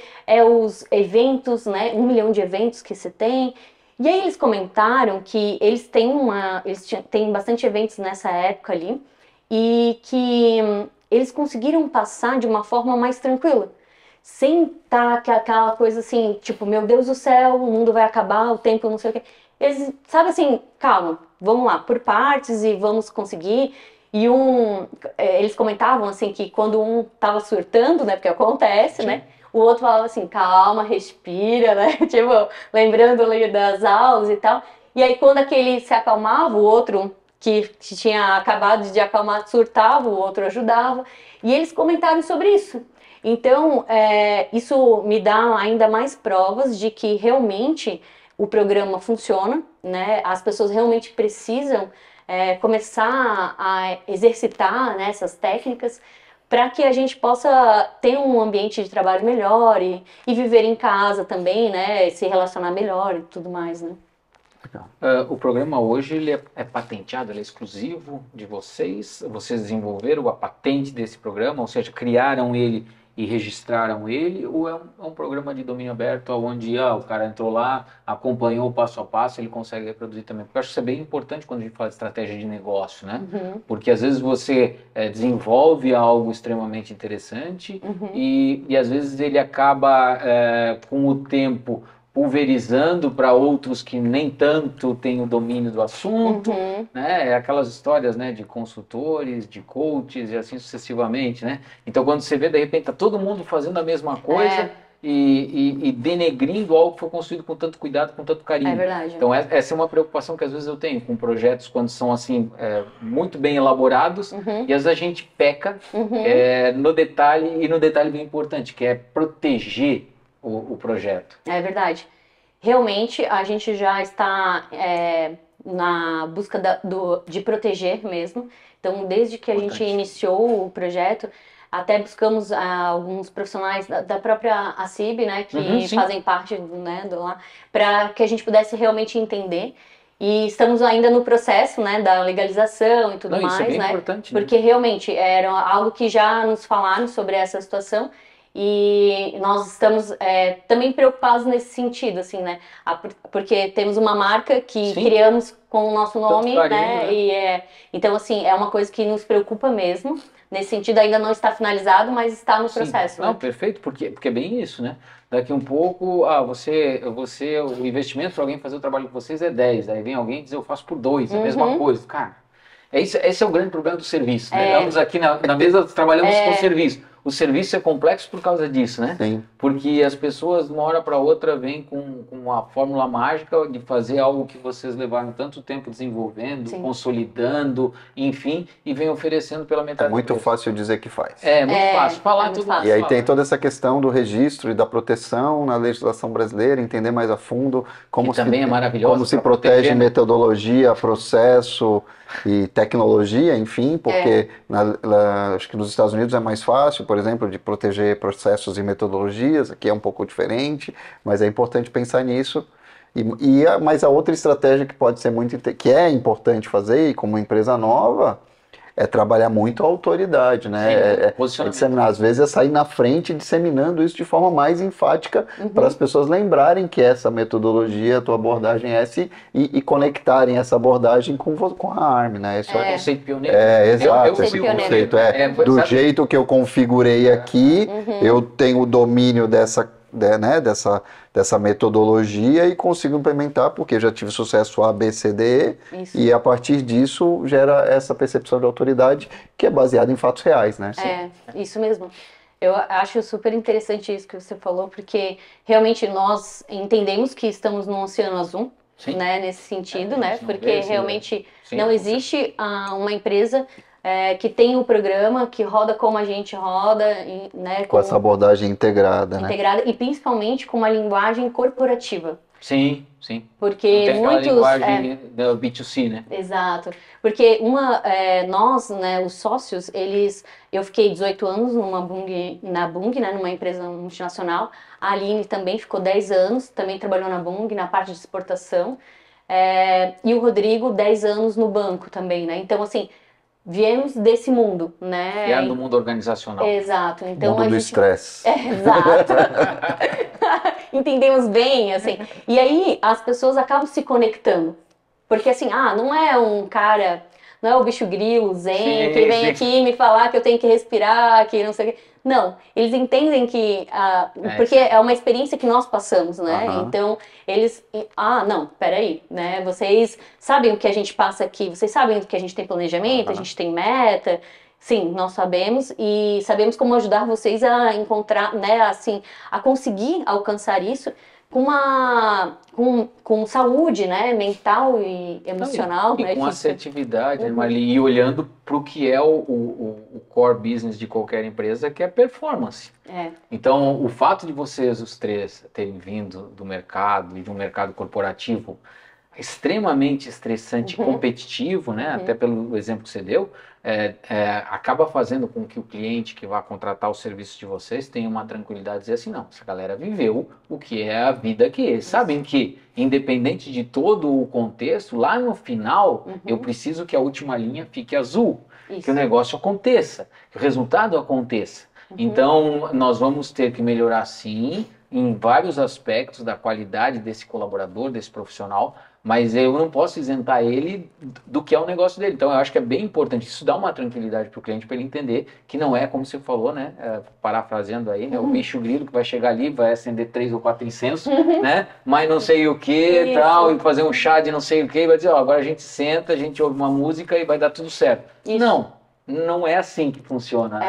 Speaker 4: os eventos, né, 1 milhão de eventos que se tem. E aí eles comentaram que eles têm bastante eventos nessa época ali e que eles conseguiram passar de uma forma mais tranquila. Sem estar aquela coisa assim, tipo, meu Deus do céu, o mundo vai acabar, o tempo não sei o quê. Eles, sabe assim, calma, vamos lá, por partes e vamos conseguir. E eles comentavam assim que quando um tava surtando, né, porque acontece, né, o outro falava assim, calma, respira, né, tipo, lembrando ali das aulas e tal. E aí quando aquele se acalmava, o outro que tinha acabado de acalmar surtava, o outro ajudava. E eles comentaram sobre isso. Então, isso me dá ainda mais provas de que realmente o programa funciona, né? As pessoas realmente precisam começar a exercitar, né, essas técnicas para que a gente possa ter um ambiente de trabalho melhor e viver em casa também, né? Se relacionar melhor e tudo mais, né?
Speaker 2: O programa hoje ele é patenteado, ele é exclusivo de vocês? Vocês desenvolveram a patente desse programa, ou seja, criaram ele e registraram ele, ou é um programa de domínio aberto onde o cara entrou lá, acompanhou o passo a passo, ele consegue reproduzir também? Porque eu acho que isso é bem importante quando a gente fala de estratégia de negócio, né? Porque às vezes você desenvolve algo extremamente interessante e às vezes ele acaba com o tempo pulverizando para outros que nem tanto têm o domínio do assunto, né? Aquelas histórias, né, de consultores, de coaches e assim sucessivamente, né? Então quando você vê, de repente, tá todo mundo fazendo a mesma coisa e denegrindo algo que foi construído com tanto cuidado, com tanto carinho.
Speaker 4: É verdade.
Speaker 2: Então essa é uma preocupação que às vezes eu tenho com projetos quando são assim muito bem elaborados e às vezes a gente peca no detalhe, e no detalhe bem importante, que é proteger o projeto. É
Speaker 4: verdade. Realmente a gente já está na busca de proteger mesmo. Então, desde que a gente iniciou o projeto, até buscamos alguns profissionais da própria ACIB, né, que fazem parte, né, do lá, para que a gente pudesse realmente entender. E estamos ainda no processo, né, da legalização e tudo
Speaker 2: Não,
Speaker 4: mais,
Speaker 2: isso é bem
Speaker 4: né?
Speaker 2: importante, né?
Speaker 4: Porque realmente era algo que já nos falaram sobre essa situação e nós estamos também preocupados nesse sentido, assim, né? Porque temos uma marca que
Speaker 2: Sim.
Speaker 4: criamos com o nosso nome,
Speaker 2: carinho,
Speaker 4: né?
Speaker 2: né?
Speaker 4: Então, assim, é uma coisa que nos preocupa mesmo. Nesse sentido, ainda não está finalizado, mas está no
Speaker 2: Sim.
Speaker 4: processo,
Speaker 2: Não,
Speaker 4: né?
Speaker 2: perfeito, porque é bem isso, né? Daqui um pouco, o investimento para alguém fazer o trabalho com vocês é 10, aí vem alguém e diz eu faço por 2, a mesma coisa. Cara, esse é o grande problema do serviço, né? Ambos aqui na mesa trabalhamos com serviço. O serviço é complexo por causa disso, né?
Speaker 3: Sim.
Speaker 2: Porque as pessoas, de uma hora para outra, vêm com a fórmula mágica de fazer algo que vocês levaram tanto tempo desenvolvendo,
Speaker 4: Sim.
Speaker 2: consolidando, enfim, e vem oferecendo pela metade
Speaker 3: É muito
Speaker 2: do preço.
Speaker 3: fácil dizer que faz.
Speaker 2: É muito fácil. Falar
Speaker 4: muito
Speaker 2: tudo
Speaker 4: fácil.
Speaker 3: E aí
Speaker 2: fala.
Speaker 3: tem toda essa questão do registro e da proteção na legislação brasileira, entender mais a fundo como
Speaker 2: Que também é maravilhosa
Speaker 3: como se
Speaker 2: pra
Speaker 3: protege
Speaker 2: proteger, né?
Speaker 3: metodologia, processo e tecnologia, enfim, porque acho que nos Estados Unidos é mais fácil, por exemplo, de proteger processos e metodologias, aqui é um pouco diferente, mas é importante pensar nisso. Mas a outra estratégia que pode ser que é importante fazer, e como empresa nova, é trabalhar muito a autoridade, né?
Speaker 2: Posicionamento.
Speaker 3: Disseminar. Às vezes é sair na frente disseminando isso de forma mais enfática para as pessoas lembrarem que essa metodologia, a tua abordagem é essa e conectarem essa abordagem com a ARM, né? Isso
Speaker 2: É conceito pioneiro.
Speaker 3: exato,
Speaker 2: Eu
Speaker 3: esse
Speaker 2: fui o
Speaker 3: conceito.
Speaker 2: pioneiro.
Speaker 3: Do
Speaker 2: Sabe?
Speaker 3: jeito que eu configurei aqui, eu tenho o domínio dessa metodologia e consigo implementar porque já tive sucesso A, B, C, D,
Speaker 4: Isso.
Speaker 3: e a partir disso gera essa percepção de autoridade que é baseada em fatos reais, né?
Speaker 4: Isso mesmo. Eu acho super interessante isso que você falou, porque realmente nós entendemos que estamos num oceano azul,
Speaker 2: Sim.
Speaker 4: né, nesse sentido, né?
Speaker 2: não
Speaker 4: Porque
Speaker 2: vê esse-
Speaker 4: realmente
Speaker 2: Sim,
Speaker 4: não
Speaker 2: com
Speaker 4: existe uma empresa que tem o programa, que roda como a gente roda, né?
Speaker 3: Com essa abordagem integrada, né?
Speaker 4: integrada e principalmente com uma linguagem corporativa.
Speaker 2: Sim, sim.
Speaker 4: Porque
Speaker 2: Não tem aquela
Speaker 4: muitos.
Speaker 2: linguagem do B2C, né?
Speaker 4: Exato. Porque nós, né, os sócios, eu fiquei 18 anos na Bung, né, numa empresa multinacional. A Aline também ficou 10 anos, também trabalhou na Bung, na parte de exportação. E o Rodrigo, 10 anos no banco também, né? Então, assim, viemos desse mundo, né?
Speaker 2: Vieram do mundo organizacional.
Speaker 4: Exato. Então,
Speaker 3: Mundo do estresse.
Speaker 4: Exato. Entendemos bem, assim. E aí as pessoas acabam se conectando. Porque assim, não é um cara, não é o bicho grilo, zen, que vem aqui me falar que eu tenho que respirar, que não sei o quê. Não, eles entendem que... porque é uma experiência que nós passamos, né? Então, eles... não, peraí, né? Vocês sabem o que a gente passa aqui, vocês sabem que a gente tem planejamento, a gente tem meta... Sim, nós sabemos e sabemos como ajudar vocês a encontrar, né, assim, a conseguir alcançar isso com saúde, né, mental e emocional.
Speaker 2: E
Speaker 4: né,
Speaker 2: com assertividade, né, Marli? E olhando para o que é o core business de qualquer empresa, que é performance. Então, o fato de vocês, os três, terem vindo do mercado e de um mercado corporativo extremamente estressante e competitivo, né? Até pelo exemplo que você deu, acaba fazendo com que o cliente que vai contratar o serviço de vocês tenha uma tranquilidade de dizer assim, não, essa galera viveu o que é a vida que eles sabem que, independente de todo o contexto, lá no final, eu preciso que a última linha fique azul, que o negócio aconteça, que o resultado aconteça. Então, nós vamos ter que melhorar sim, em vários aspectos da qualidade desse colaborador, desse profissional, mas eu não posso isentar ele do que é o negócio dele. Então eu acho que é bem importante, isso dá uma tranquilidade para o cliente, para ele entender que não é como você falou, né, parafraseando aí, né, o bicho grilo que vai chegar ali, vai acender 3 ou 4 incensos, né, mas não sei o que, tal, e fazer um chá de não sei o que, e vai dizer, agora a gente senta, a gente ouve uma música e vai dar tudo certo. Isso. Não é assim que funciona.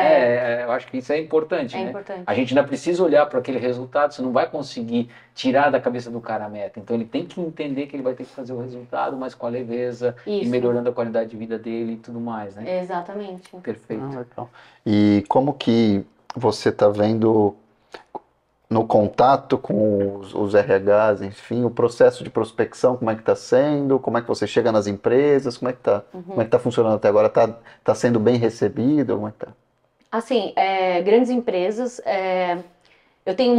Speaker 2: Eu acho que isso é importante.
Speaker 4: Importante.
Speaker 2: A gente ainda precisa olhar para aquele resultado, você não vai conseguir tirar da cabeça do cara a meta. Então ele tem que entender que ele vai ter que fazer o resultado, mas com a leveza e melhorando a qualidade de vida dele e tudo mais, né?
Speaker 4: Exatamente.
Speaker 2: Perfeito.
Speaker 3: Legal. E como que você está vendo no contato com os RHs, enfim, o processo de prospecção, como é que está sendo, como é que você chega nas empresas, como é que está funcionando até agora, está sendo bem recebido, como é que está?
Speaker 4: Assim, grandes empresas, eu tenho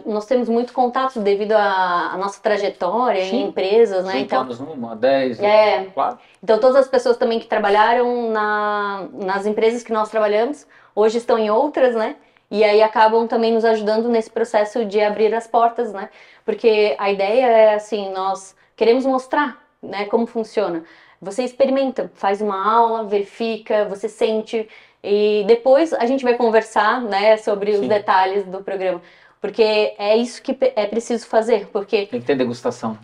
Speaker 4: nós temos muito contato devido à nossa trajetória em empresas, né?
Speaker 2: 5 anos numa, 10, claro.
Speaker 4: Então todas as pessoas também que trabalharam nas empresas que nós trabalhamos, hoje estão em outras, né? E aí acabam também nos ajudando nesse processo de abrir as portas, né? Porque a ideia é assim, nós queremos mostrar, né, como funciona. Você experimenta, faz uma aula, verifica, você sente e depois a gente vai conversar, né, sobre os detalhes do programa. Porque é isso que é preciso fazer, porque...
Speaker 2: Tem que ter degustação.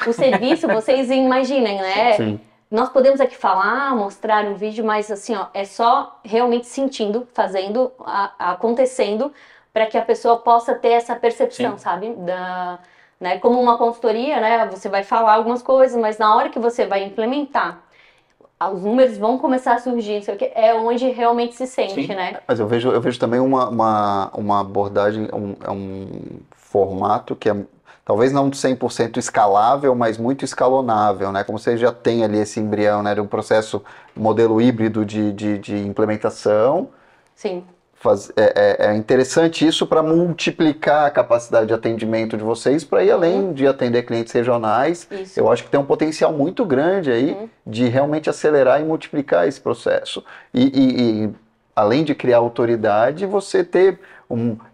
Speaker 4: O serviço, vocês imaginem, né?
Speaker 3: Sim.
Speaker 4: Nós podemos aqui falar, mostrar um vídeo, mas assim, ó, é só realmente sentindo, fazendo, acontecendo, para que a pessoa possa ter essa percepção, sabe? Né? Como uma consultoria, né? Você vai falar algumas coisas, mas na hora que você vai implementar, os números vão começar a surgir, não sei o que, é onde realmente se sente, né?
Speaker 3: Mas eu vejo também uma abordagem, um formato que é talvez não 100% escalável, mas muito escalonável, né? Como você já tem ali esse embrião, né, de um processo, modelo híbrido de implementação.
Speaker 4: Sim.
Speaker 3: É interessante isso para multiplicar a capacidade de atendimento de vocês, para ir além de atender clientes regionais.
Speaker 4: Isso.
Speaker 3: Eu acho que tem um potencial muito grande aí de realmente acelerar e multiplicar esse processo. E além de criar autoridade, você ter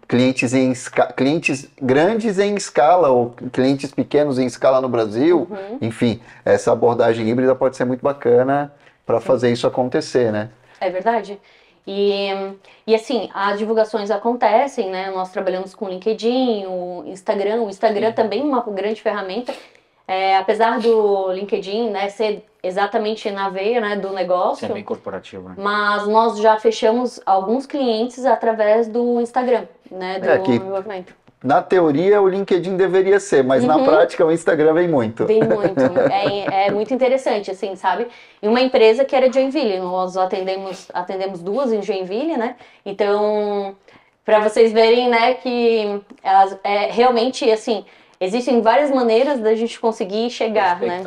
Speaker 3: clientes grandes em escala, ou clientes pequenos em escala no Brasil. Enfim, essa abordagem híbrida pode ser muito bacana para fazer isso acontecer, né?
Speaker 4: É verdade. E assim, as divulgações acontecem, né? Nós trabalhamos com o LinkedIn, o Instagram também é uma grande ferramenta. Apesar do LinkedIn, né, ser exatamente na veia, né, do negócio.
Speaker 2: É bem corporativo, né?
Speaker 4: Mas nós já fechamos alguns clientes através do Instagram, né, do envolvimento.
Speaker 3: Na teoria o LinkedIn deveria ser, mas na prática o Instagram vem muito.
Speaker 4: Vem muito. É muito interessante, assim, sabe? E uma empresa que era de Joinville, nós atendemos 2 em Joinville, né? Então, para vocês verem, né, que realmente, assim, existem várias maneiras da gente conseguir chegar, né?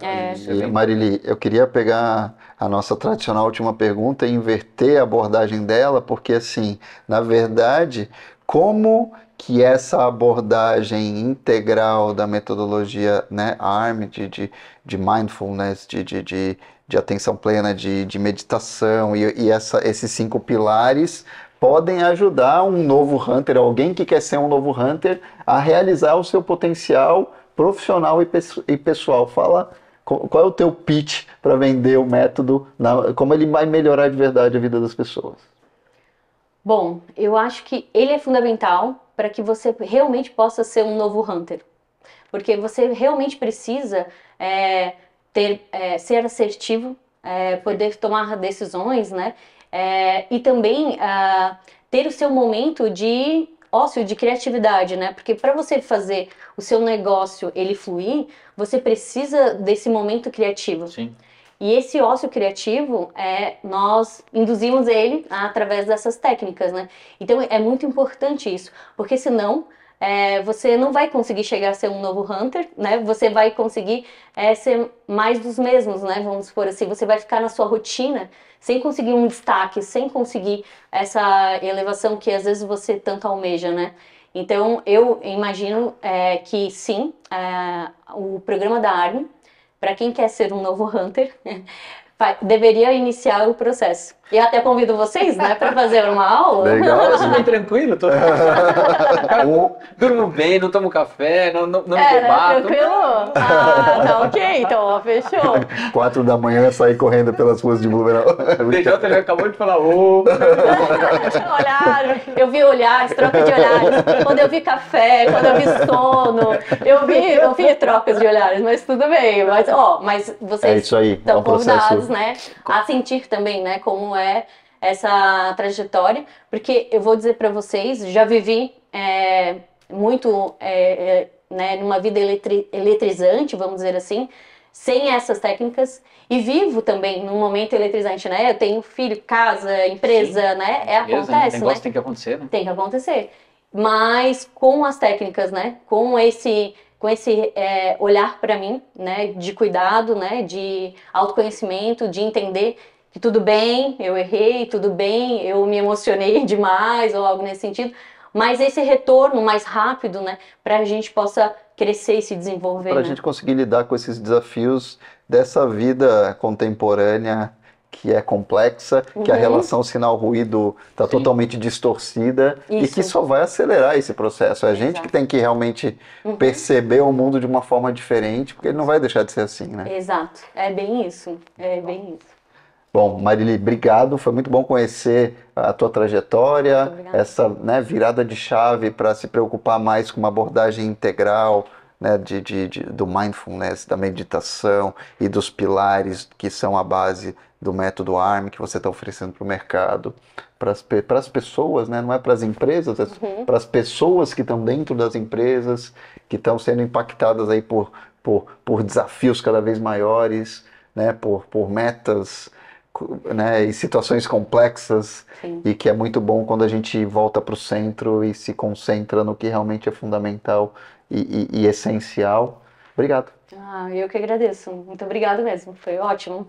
Speaker 3: E, Marili, eu queria pegar a nossa tradicional última pergunta e inverter a abordagem dela, porque, assim, na verdade, como que essa abordagem integral da metodologia, né, ARM, de mindfulness, de atenção plena, de meditação e esses 5 pilares podem ajudar um novo hunter, alguém que quer ser um novo hunter, a realizar o seu potencial profissional e pessoal. Fala qual é o teu pitch para vender o método, como ele vai melhorar de verdade a vida das pessoas.
Speaker 4: Bom, eu acho que ele é fundamental para que você realmente possa ser um novo hunter. Porque você realmente precisa ser assertivo, poder tomar decisões, né? E também ter o seu momento de ócio, de criatividade, né? Porque para você fazer o seu negócio ele fluir, você precisa desse momento criativo.
Speaker 2: Sim.
Speaker 4: E esse ócio criativo, nós induzimos ele através dessas técnicas, né? Então é muito importante isso, porque senão você não vai conseguir chegar a ser um novo hunter, né? Você vai conseguir ser mais dos mesmos, né? Vamos supor assim, você vai ficar na sua rotina sem conseguir um destaque, sem conseguir essa elevação que às vezes você tanto almeja, né? Então eu imagino que sim, o programa da ARM, para quem quer ser um novo hunter, deveria iniciar o processo. E até convido vocês, né, para fazer uma aula.
Speaker 3: Legal.
Speaker 2: Eu sou bem tranquilo, durmo bem, não tomo café, não me debato.
Speaker 4: Tranquilo? Tá ok, então, ó, fechou.
Speaker 3: 4 da manhã, sair correndo pelas ruas de Blumenau.
Speaker 2: O DJ já acabou de falar,
Speaker 4: Olharam, eu vi olhares, troca de olhares. Quando eu vi café, quando eu vi sono, eu vi trocas de olhares, mas tudo bem. Mas vocês estão convidados, né, a sentir também, né, como essa trajetória, porque eu vou dizer para vocês, já vivi muito, né, numa vida eletrizante, vamos dizer assim, sem essas técnicas, e vivo também num momento eletrizante, né? Eu tenho filho, casa, empresa, sim, né? Acontece,
Speaker 2: o negócio,
Speaker 4: né?
Speaker 2: Tem que acontecer, né?
Speaker 4: Tem que acontecer. Mas com as técnicas, né? Com esse olhar para mim, né? De cuidado, né? De autoconhecimento, de entender que tudo bem, eu errei, tudo bem, eu me emocionei demais ou algo nesse sentido, mais esse retorno mais rápido, né, para a gente possa crescer e se desenvolver.
Speaker 3: Para a
Speaker 4: né?
Speaker 3: gente conseguir lidar com esses desafios dessa vida contemporânea que é complexa, que a relação sinal-ruído está totalmente distorcida e que só vai acelerar esse processo. É a gente que tem que realmente perceber o mundo de uma forma diferente, porque ele não vai deixar de ser assim, né?
Speaker 4: Exato, é bem isso, é bem isso.
Speaker 3: Bom, Marili, obrigado. Foi muito bom conhecer a tua trajetória, essa, né, virada de chave para se preocupar mais com uma abordagem integral, né, do mindfulness, da meditação e dos pilares que são a base do método ARM que você está oferecendo para o mercado, para as pessoas, né, não é para as empresas, é para as pessoas que estão dentro das empresas, que estão sendo impactadas aí por desafios cada vez maiores, né, por metas, né, e situações complexas.
Speaker 4: Sim.
Speaker 3: E que é muito bom quando a gente volta para o centro e se concentra no que realmente é fundamental e essencial. Obrigado.
Speaker 4: Eu que agradeço. Muito obrigado mesmo. Foi ótimo.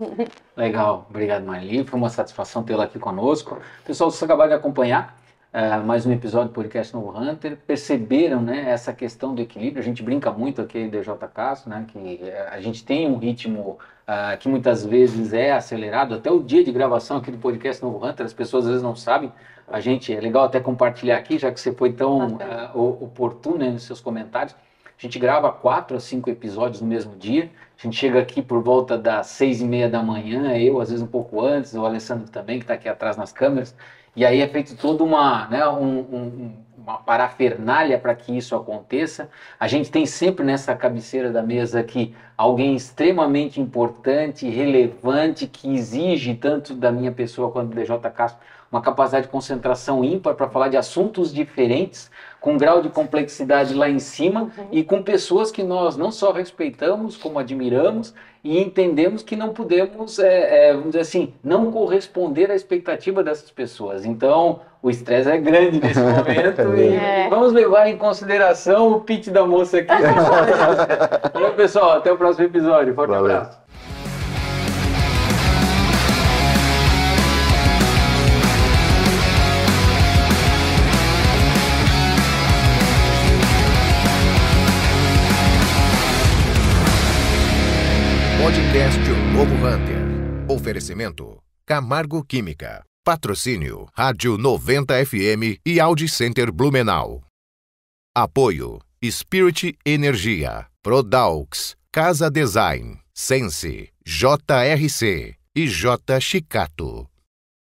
Speaker 2: Legal. Obrigado, Marli. Foi uma satisfação tê-la aqui conosco. Pessoal, vocês acabaram de acompanhar mais um episódio do podcast Novo Hunter. Perceberam, né, essa questão do equilíbrio? A gente brinca muito aqui em DJ Castro, né, que a gente tem um ritmo que muitas vezes é acelerado. Até o dia de gravação aqui do podcast Novo Hunter, as pessoas às vezes não sabem. A gente, é legal até compartilhar aqui, já que você foi tão oportuno, né, nos seus comentários. A gente grava 4 a 5 episódios no mesmo dia. A gente chega aqui por volta das 6h30 da manhã, eu às vezes um pouco antes, o Alessandro também, que está aqui atrás nas câmeras. E aí é feito toda uma parafernália para que isso aconteça. A gente tem sempre nessa cabeceira da mesa aqui alguém extremamente importante, relevante, que exige tanto da minha pessoa quanto do DJ Castro uma capacidade de concentração ímpar para falar de assuntos diferentes, com um grau de complexidade lá em cima e com pessoas que nós não só respeitamos, como admiramos e entendemos que não podemos, vamos dizer assim, não corresponder à expectativa dessas pessoas. Então, o estresse é grande nesse momento e vamos levar em consideração o pitch da moça aqui. Valeu, pessoal. Até o próximo episódio. Forte abraço.
Speaker 1: Podcast O Novo Hunter. Oferecimento Camargo Química. Patrocínio Rádio 90 FM e Audi Center Blumenau. Apoio Spirit Energia, Prodaux, Casa Design, Sense, JRC e J Chicato.